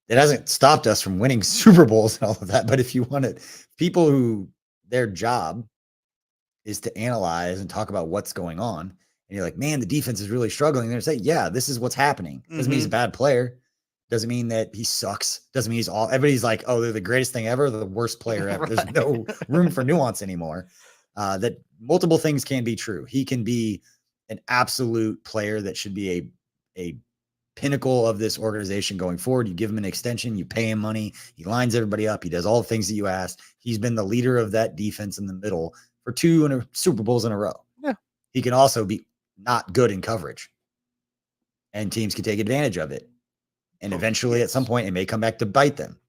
Speaker 1: It hasn't stopped us from winning Super Bowls and all of that. But if you want it, people who their job is to analyze and talk about what's going on. And you're like, man, the defense is really struggling. They're say, yeah, this is what's happening. Doesn't mean he's a bad player. Doesn't mean that he sucks. Doesn't mean he's all, everybody's like, oh, they're the greatest thing ever, the worst player ever. Right. There's no room for nuance anymore. That multiple things can be true. He can be an absolute player that should be a pinnacle of this organization going forward. You give him an extension, you pay him money, he lines everybody up, he does all the things that you asked. He's been the leader of that defense in the middle for 2 Super Bowls in a row.
Speaker 3: Yeah.
Speaker 1: He can also be not good in coverage, and teams can take advantage of it. And eventually, at some point, it may come back to bite them.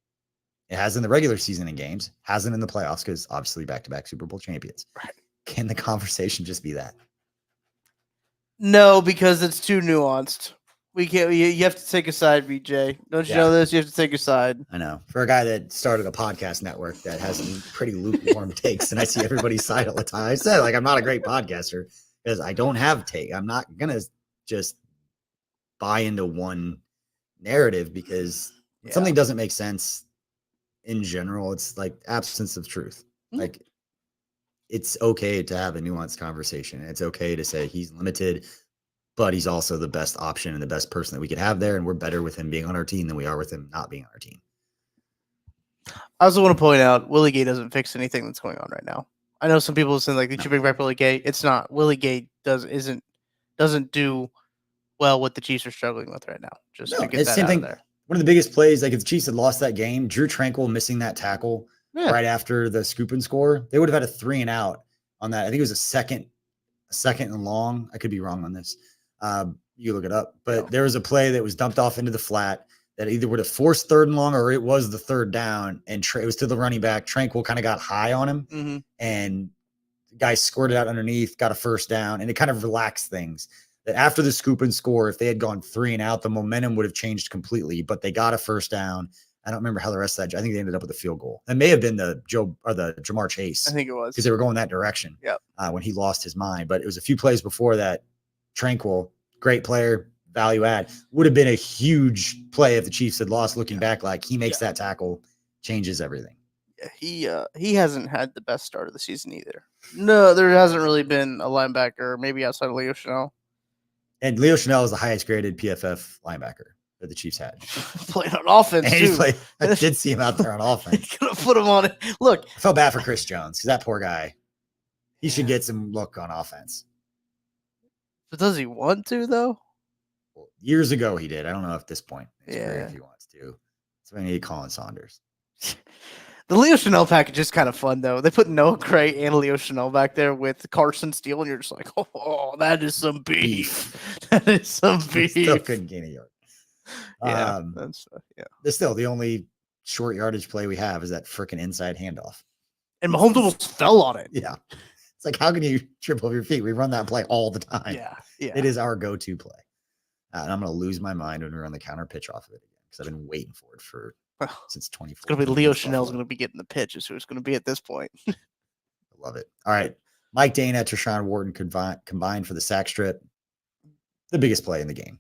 Speaker 1: It has in the regular season in games, hasn't in the playoffs, because obviously back-to-back Super Bowl champions.
Speaker 3: Right.
Speaker 1: Can the conversation just be that?
Speaker 3: No, because it's too nuanced. We can't. You have to take a side, BJ. Don't you know this? You have to take a side.
Speaker 1: I know. For a guy that started a podcast network that has pretty lukewarm takes, and I see everybody's side all the time. I said, like, I'm not a great podcaster because I don't have take. I'm not gonna just buy into one narrative because something doesn't make sense in general. It's like absence of truth. Like, it's okay to have a nuanced conversation. It's okay to say he's limited, but he's also the best option and the best person that we could have there. And we're better with him being on our team than we are with him not being on our team.
Speaker 3: I also want to point out Willie Gay doesn't fix anything that's going on right now. I know some people saying like, "Did you bring back Willie Gay?" It's not. Willie Gay doesn't do well what the Chiefs are struggling with right now. Just to get that out of there.
Speaker 1: One of the biggest plays, like if the Chiefs had lost that game, Drew Tranquill missing that tackle right after the scoop and score, they would have had a 3 and out on that. I think it was a second and long. I could be wrong on this. You look it up, but there was a play that was dumped off into the flat that either would have forced 3rd and long or it was the 3rd down, and it was to the running back. Tranquill kind of got high on him, and the guy squirted out underneath, got a 1st down, and it kind of relaxed things. That after the scoop and score, if they had gone 3 and out, the momentum would have changed completely. But they got a 1st down. I don't remember how the rest of that. I think they ended up with a field goal. It may have been the Jamar Chase.
Speaker 3: I think it was
Speaker 1: because they were going that direction. When he lost his mind, but it was a few plays before that. Tranquill, great player, value add, would have been a huge play if the Chiefs had lost. Looking back, like he makes that tackle, changes everything.
Speaker 3: Yeah, he hasn't had the best start of the season either. No, there hasn't really been a linebacker, maybe outside of Leo Chenal.
Speaker 1: And Leo Chenal is the highest graded PFF linebacker that the Chiefs had.
Speaker 3: Playing on offense, too.
Speaker 1: I did see him out there on offense.
Speaker 3: Could have put him on it. Look.
Speaker 1: I felt bad for Chris Jones because that poor guy, he should get some look on offense.
Speaker 3: But does he want to, though?
Speaker 1: Well, years ago, he did. I don't know at this point in his career if he wants to. So I need Colin Saunders.
Speaker 3: The Leo Chenal package is kind of fun, though. They put Noah Gray and Leo Chenal back there with Carson Steele, and you're just like, oh, that is some beef. That is some beef.
Speaker 1: Still couldn't gain a yard.
Speaker 3: That's
Speaker 1: still the only short yardage play we have is that freaking inside handoff.
Speaker 3: And Mahomes almost fell on it.
Speaker 1: Yeah. It's like, how can you trip over your feet? We run that play all the time.
Speaker 3: Yeah.
Speaker 1: It is our go-to play. And I'm going to lose my mind when we run the counter pitch off of it again because I've been waiting for it since 2014.
Speaker 3: It's going to be Leo Chenal's going to be getting the pitch is who it's going to be at this point.
Speaker 1: I love it. All right. Mike Dana, Treshaun Wharton combined for the sack strip. The biggest play in the game.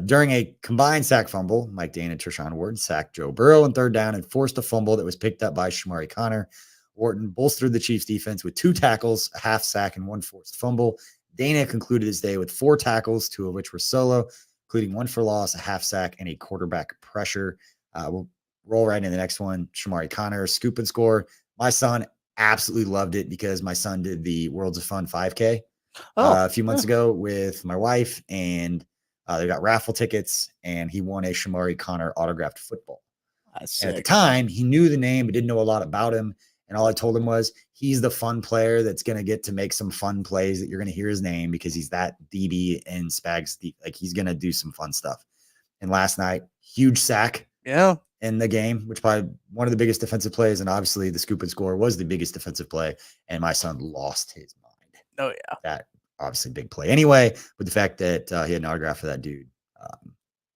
Speaker 1: During a combined sack fumble, Mike Dana and Treshaun Wharton sacked Joe Burrow on 3rd down and forced a fumble that was picked up by Shamari Connor. Wharton bolstered the Chiefs defense with 2 tackles, a half sack, and 1 forced fumble. Dana concluded his day with 4 tackles, 2 of which were solo, including 1 for loss, a half sack, and a quarterback pressure. We'll roll right into the next one. Shamari Connor, scoop and score. My son absolutely loved it because my son did the Worlds of Fun 5K a few months ago with my wife, and they got raffle tickets, and he won a Shamari Connor autographed football. And at the time, he knew the name, but didn't know a lot about him. And all I told him was, he's the fun player that's going to get to make some fun plays that you're going to hear his name because he's that DB and Spags. Like, he's going to do some fun stuff. And last night, huge sack in the game, which probably one of the biggest defensive plays. And obviously the scoop and score was the biggest defensive play. And my son lost his mind.
Speaker 3: Oh, yeah.
Speaker 1: That obviously big play. Anyway, with the fact that he had an autograph for that dude,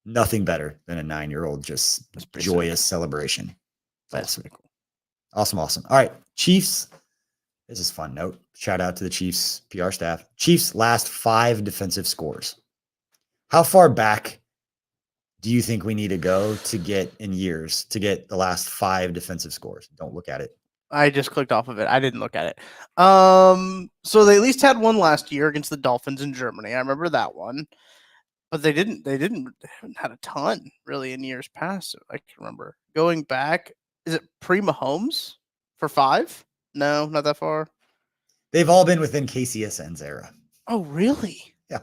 Speaker 1: nothing better than a 9-year-old just joyous celebration.
Speaker 3: That's pretty cool.
Speaker 1: Awesome. All right, Chiefs. This is a fun note. Shout out to the Chiefs PR staff. Chiefs last 5 defensive scores. How far back do you think we need to go to get in years to get the last 5 defensive scores? Don't look at it.
Speaker 3: I just clicked off of it. I didn't look at it. So they at least had one last year against the Dolphins in Germany. I remember that one. But they haven't had a ton really in years past. I can remember going back. Is it pre-Mahomes for 5? No, not that far.
Speaker 1: They've all been within KCSN's era.
Speaker 3: Oh, really?
Speaker 1: Yeah.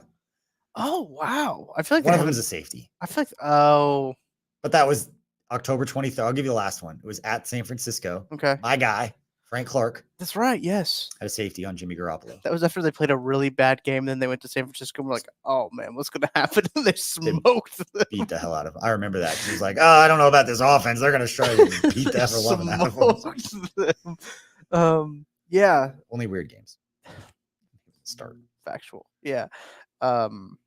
Speaker 3: Oh, wow. I feel like
Speaker 1: one of them is a safety.
Speaker 3: I feel like
Speaker 1: but that was October 23rd. I'll give you the last one. It was at San Francisco.
Speaker 3: Okay.
Speaker 1: My guy, Frank Clark.
Speaker 3: That's right. Yes.
Speaker 1: Had a safety on Jimmy Garoppolo.
Speaker 3: That was after they played a really bad game. Then they went to San Francisco. And we're like, oh man, what's going to happen? And they smoked them.
Speaker 1: Beat the hell out of him. I remember that. He was like, I don't know about this offense. They're going to struggle. Beat the ever loving out of
Speaker 3: them. Yeah.
Speaker 1: Only weird games. Start.
Speaker 3: Factual. Yeah. We've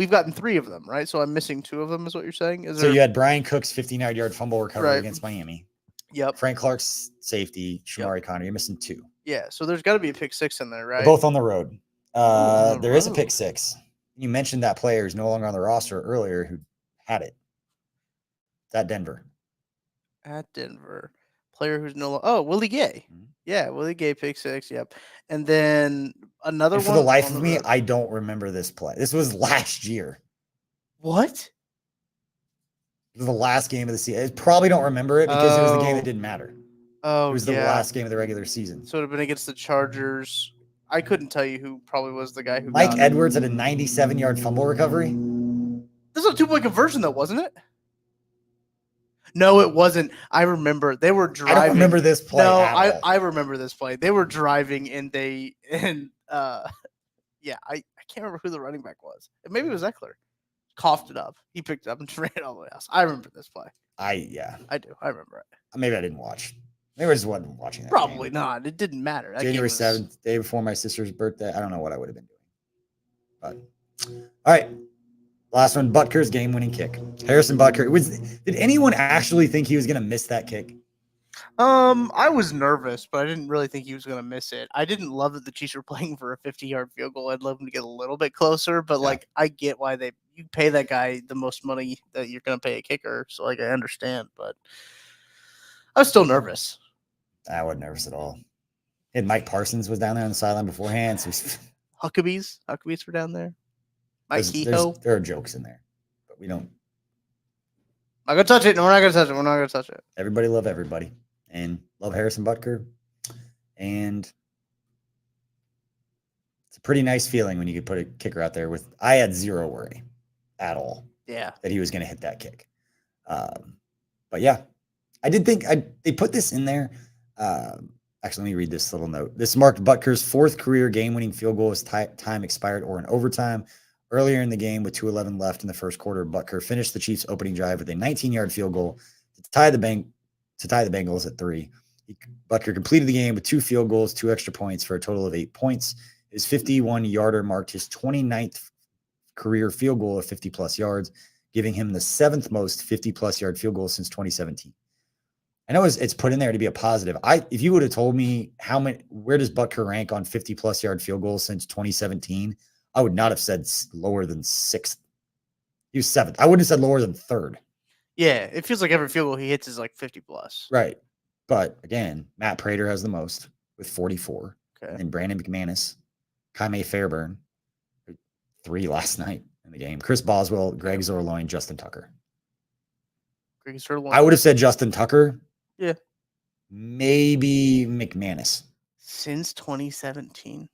Speaker 3: gotten 3 of them, right? So I'm missing 2 of them, is what you're saying?
Speaker 1: So you had Brian Cook's 59-yard fumble recovery against Miami.
Speaker 3: Yep.
Speaker 1: Frank Clark's safety, Shamari Connor. You're missing 2.
Speaker 3: Yeah. So there's got to be a pick 6 in there, right?
Speaker 1: They're both on the road. There is a pick 6. You mentioned that player is no longer on the roster earlier who had it. It's at Denver.
Speaker 3: Player who's no longer. Oh, Willie Gay. Mm-hmm. Yeah, Willie Gay pick 6. Yep. And then another one.
Speaker 1: For the life of me, I don't remember this play. This was last year.
Speaker 3: What?
Speaker 1: It was the last game of the season. I probably don't remember it because it was the game that didn't matter.
Speaker 3: Oh,
Speaker 1: it was the last game of the regular season.
Speaker 3: So it would have been against the Chargers. I couldn't tell you who probably was the guy who.
Speaker 1: Mike Edwards had a 97-yard fumble recovery.
Speaker 3: This was a 2-point conversion, though, wasn't it? No, it wasn't. I remember they were driving.
Speaker 1: I don't remember this play.
Speaker 3: No, I remember this play. They were driving I can't remember who the running back was. Maybe it was Eckler. Coughed it up. He picked it up and ran it all the way else. I remember this play. I do. I remember it.
Speaker 1: Maybe I didn't watch. Maybe I just wasn't watching that.
Speaker 3: Probably not. It didn't matter.
Speaker 1: January 7th, day before my sister's birthday. I don't know what I would have been doing. But all right. Last one, Butker's game-winning kick. Harrison Butker. Did anyone actually think he was going to miss that kick?
Speaker 3: I was nervous, but I didn't really think he was going to miss it. I didn't love that the Chiefs were playing for a 50-yard field goal. I'd love him to get a little bit closer, but I get why you pay that guy the most money that you're going to pay a kicker. So I understand, but I was still nervous.
Speaker 1: I wasn't nervous at all. And Mike Parsons was down there on the sideline beforehand. So
Speaker 3: Huckabees were down there. Mike Kehoe.
Speaker 1: There are jokes in there, but we don't.
Speaker 3: I'm going to touch it. No, we're not going to touch it. We're not going to touch it.
Speaker 1: Everybody love everybody. And love Harrison Butker. And it's a pretty nice feeling when you could put a kicker out there with. I had zero worry at all.
Speaker 3: Yeah.
Speaker 1: That he was going to hit that kick. But yeah, I did think they put this in there. Actually, let me read this little note. This marked Butker's 4th career game-winning field goal as time expired or in overtime. Earlier in the game, with 2:11 left in the first quarter, Butker finished the Chiefs' opening drive with a 19-yard field goal to tie the Bengals at 3. Butker completed the game with 2 field goals, 2 extra points for a total of 8 points. His 51-yarder marked his 29th career field goal of 50-plus yards, giving him the 7th most 50-plus yard field goal since 2017. I know it's put in there to be a positive. If you would have told me where does Butker rank on 50-plus yard field goals since 2017, I would not have said lower than 6th. He was 7th. I wouldn't have said lower than 3rd.
Speaker 3: Yeah, it feels like every field goal he hits is like 50-plus.
Speaker 1: Right. But again, Matt Prater has the most with 44.
Speaker 3: Okay.
Speaker 1: And Brandon McManus, Kaime Fairburn, 3 last night in the game. Chris Boswell, Greg Zorloin, Justin Tucker.
Speaker 3: Greg Zorloin.
Speaker 1: I would have said Justin Tucker.
Speaker 3: Yeah.
Speaker 1: Maybe McManus.
Speaker 3: Since 2017.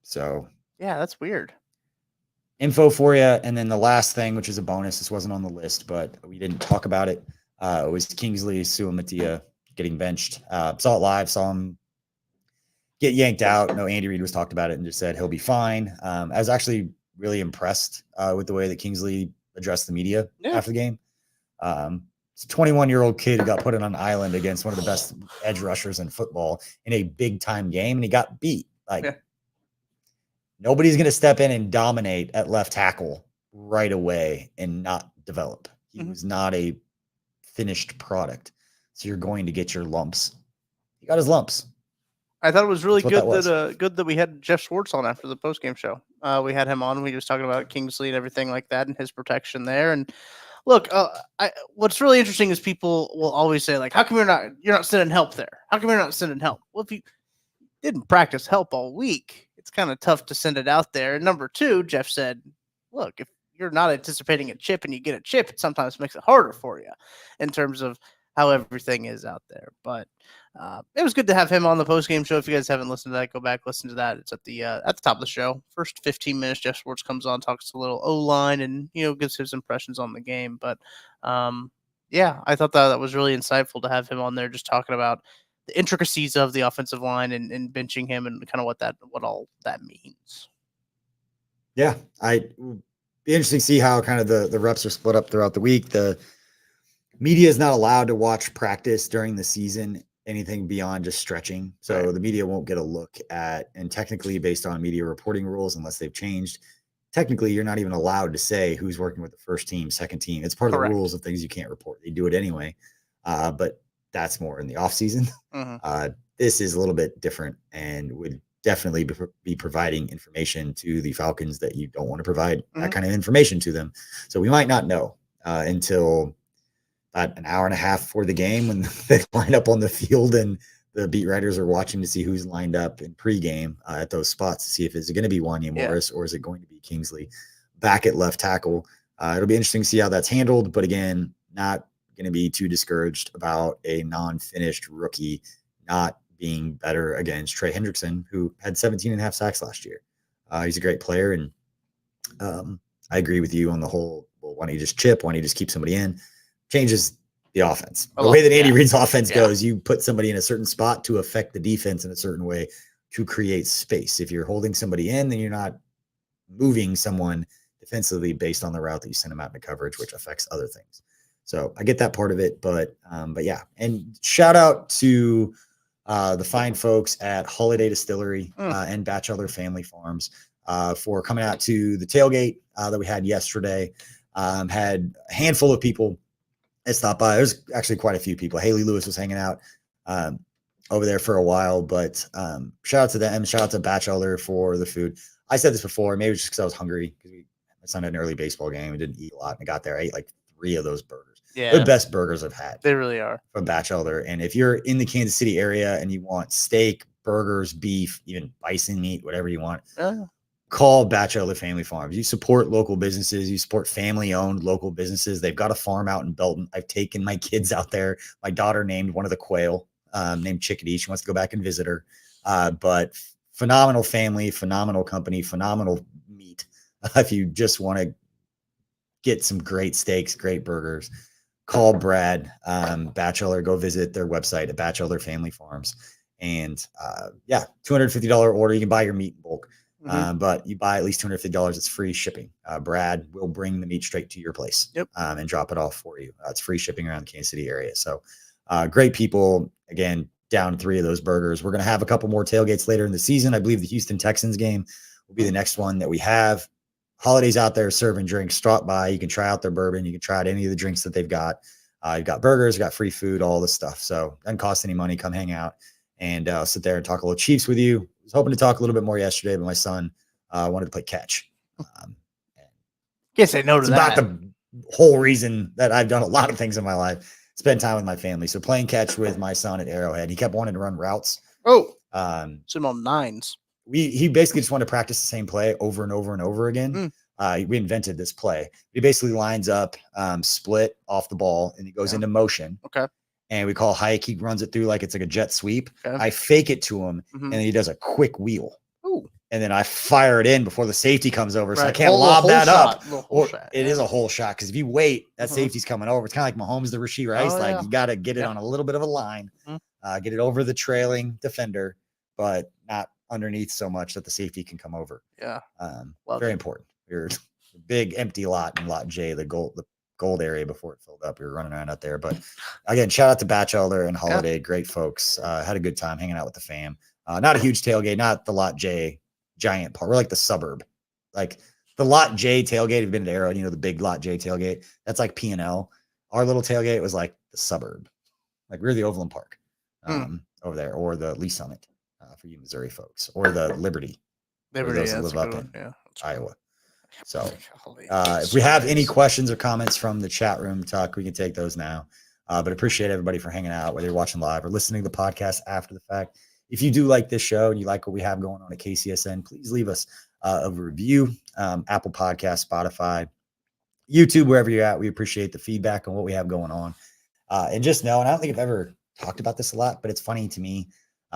Speaker 1: So.
Speaker 3: Yeah, that's weird.
Speaker 1: Info for you. And then the last thing, which is a bonus. This wasn't on the list, but we didn't talk about it. It was Kingsley Suamatia getting benched. Saw it live, saw him get yanked out. No, Andy Reid was talked about it and just said he'll be fine. I was actually really impressed with the way that Kingsley addressed the media after the game. It's a 21-year-old kid who got put on an island against one of the best edge rushers in football in a big-time game, and he got beat. Nobody's going to step in and dominate at left tackle right away and not develop. He was not a finished product, so you're going to get your lumps. He got his lumps.
Speaker 3: I thought it was really good that we had Jeff Schwartz on after the postgame show. We had him on. We were just talking about Kingsley and everything like that and his protection there. And Look, what's really interesting is people will always say, like, how come you're not sending help there? How come you're not sending help? Well, if you didn't practice help all week, it's kind of tough to send it out there. And number two, Jeff said, look, if you're not anticipating a chip and you get a chip, it sometimes makes it harder for you in terms of how everything is out there. But it was good to have him on the postgame show. If you guys haven't listened to that, go back, listen to that. It's at the top of the show. First 15 minutes, Jeff Schwartz comes on, talks a little O-line, and gives his impressions on the game. But yeah, I thought that was really insightful to have him on there, just talking about the intricacies of the offensive line and benching him and kind of what all that means.
Speaker 1: Yeah, be interesting to see how kind of the reps are split up throughout the week. The media is not allowed to watch practice during the season, anything beyond just stretching. So
Speaker 3: Right.
Speaker 1: The media won't get a look at, and technically based on media reporting rules, unless they've changed, technically you're not even allowed to say who's working with the first team, second team. It's part of
Speaker 3: Correct.
Speaker 1: the rules of things you can't report. They do it anyway. But that's more in the off season.
Speaker 3: Mm-hmm.
Speaker 1: This is a little bit different and would definitely be providing information to the Falcons that you don't want to provide that kind of information to them. So we might not know until about an hour and a half before the game when they line up on the field and the beat writers are watching to see who's lined up in pregame at those spots to see if it's going to be Wanya Morris or is it going to be Kingsley back at left tackle. It'll be interesting to see how that's handled, but again, not going to be too discouraged about a non-finished rookie not being better against Trey Hendrickson, who had 17 and a half sacks last year. He's a great player. And I agree with you on the whole, well, why don't you just chip? Why don't you just keep somebody in? Changes the offense. The way that Andy Reid's offense goes, you put somebody in a certain spot to affect the defense in a certain way to create space. If you're holding somebody in, then you're not moving someone defensively based on the route that you send them out into coverage, which affects other things. So I get that part of it, but yeah. And shout out to the fine folks at Holiday Distillery and Batchelor Family Farms for coming out to the tailgate that we had yesterday. Had a handful of people that stopped by. There's actually quite a few people. Haley Lewis was hanging out over there for a while, but shout out to them. Shout out to Batchelor for the food. I said this before, maybe just because I was hungry because my son had an early baseball game. We didn't eat a lot, and I got there. I ate like 3 of those burgers.
Speaker 3: Yeah,
Speaker 1: the best burgers I've had.
Speaker 3: They really are
Speaker 1: from Batchelor. And if you're in the Kansas City area and you want steak, burgers, beef, even bison meat, whatever you want, call Batchelor Family Farms. You support local businesses. You support family-owned local businesses. They've got a farm out in Belton. I've taken my kids out there. My daughter named one of the quail, named Chickadee. She wants to go back and visit her. But phenomenal family, phenomenal company, phenomenal meat. If you just want to get some great steaks, great burgers, call Brad Batchelor. Go visit their website at Batchelor Family Farms. And $250 order. You can buy your meat in bulk. But you buy at least $250, it's free shipping. Brad will bring the meat straight to your place and drop it off for you. It's free shipping around the Kansas City area. So great people. Again, down 3 of those burgers. We're going to have a couple more tailgates later in the season. I believe the Houston Texans game will be the next one that we have. Holidays out there serving drinks. Stop by. You can try out their bourbon. You can try out any of the drinks that they've got. You've got burgers, you've got free food, all this stuff. So it doesn't cost any money. Come hang out and sit there and talk a little Chiefs with you. I was hoping to talk a little bit more yesterday, but my son wanted to play catch.
Speaker 3: Can't say no to that.
Speaker 1: It's about the whole reason that I've done a lot of things in my life. Spend time with my family. So playing catch with my son at Arrowhead, he kept wanting to run routes.
Speaker 3: Some on 9s.
Speaker 1: He basically just wanted to practice the same play over and over and over again. We invented this play. He basically lines up, split off the ball, and he goes into motion.
Speaker 3: Okay.
Speaker 1: And we call hike. He runs it through like it's like a jet sweep.
Speaker 3: Okay.
Speaker 1: I fake it to him, and then he does a quick wheel. And then I fire it in before the safety comes over. So I can't lob that up. It is a whole shot. Because if you wait, that safety's coming over. It's kind of like Mahomes to Rashid Rice. You got to get it on a little bit of a line, get it over the trailing defender, but not underneath so much that the safety can come over. Very important. You're a big empty lot in lot J, the gold area before it filled up. We were running around out there. But again, shout out to Batchelor and Holiday. Great folks. Had a good time hanging out with the fam. Not a huge tailgate, not the lot J giant part. We're like the suburb. Like the lot J tailgate, have been to Arrow, the big lot J tailgate. That's like P&L. Our little tailgate was like the suburb. Like we're the Overland Park over there, or the Lee Summit for you Missouri folks, or the Liberty.
Speaker 3: Liberty,
Speaker 1: those that live up in Iowa. So if we have any questions or comments from the chat room, Tuck, we can take those now. But appreciate everybody for hanging out, whether you're watching live or listening to the podcast after the fact. If you do like this show and you like what we have going on at KCSN, please leave us a review. Apple Podcast, Spotify, YouTube, wherever you're at. We appreciate the feedback on what we have going on. And just know, and I don't think I've ever talked about this a lot, but it's funny to me.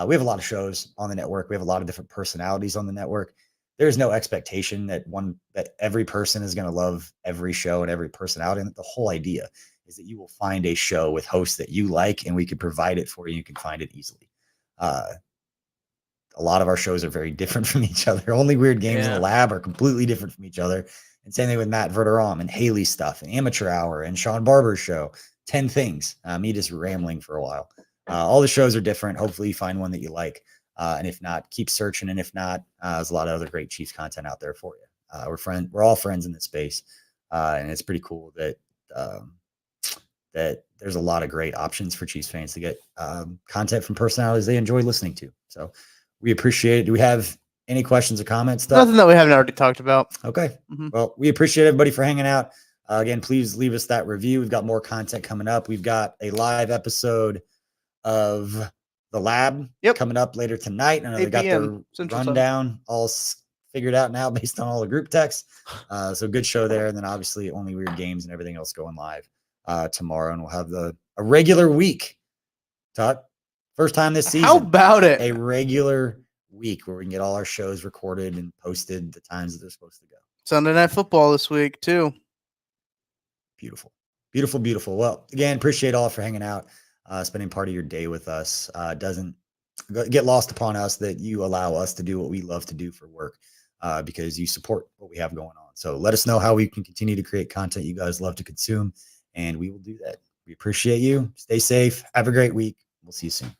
Speaker 1: We have a lot of shows on the network. We have a lot of different personalities on the network. There's no expectation that every person is going to love every show and every personality. And the whole idea is that you will find a show with hosts that you like, and we can provide it for you. You can find it easily. A lot of our shows are very different from each other. Only Weird Games in the Lab are completely different from each other. And same thing with Matt Verderam and Haley's stuff and Amateur Hour and Sean Barber's show, 10 Things. Me just rambling for a while. All the shows are different. Hopefully you find one that you like. And if not, keep searching. And if not, there's a lot of other great Chiefs content out there for you. We're all friends in this space. And it's pretty cool that there's a lot of great options for Chiefs fans to get content from personalities they enjoy listening to. So we appreciate it. Do we have any questions or comments?
Speaker 3: Nothing that we haven't already talked about.
Speaker 1: Okay. Well, we appreciate everybody for hanging out. Again, please leave us that review. We've got more content coming up. We've got a live episode of The Lab coming up later tonight. I know they got the rundown all figured out now based on all the group texts. So good show there. And then obviously Only Weird Games and everything else going live tomorrow. And we'll have a regular week. Todd, first time this season.
Speaker 3: How about it?
Speaker 1: A regular week where we can get all our shows recorded and posted the times that they're supposed to go.
Speaker 3: Sunday Night Football this week too.
Speaker 1: Beautiful. Beautiful, beautiful. Well, again, appreciate all for hanging out. Spending part of your day with us. Doesn't get lost upon us that you allow us to do what we love to do for work because you support what we have going on. So let us know how we can continue to create content you guys love to consume, and we will do that. We appreciate you. Stay safe. Have a great week. We'll see you soon.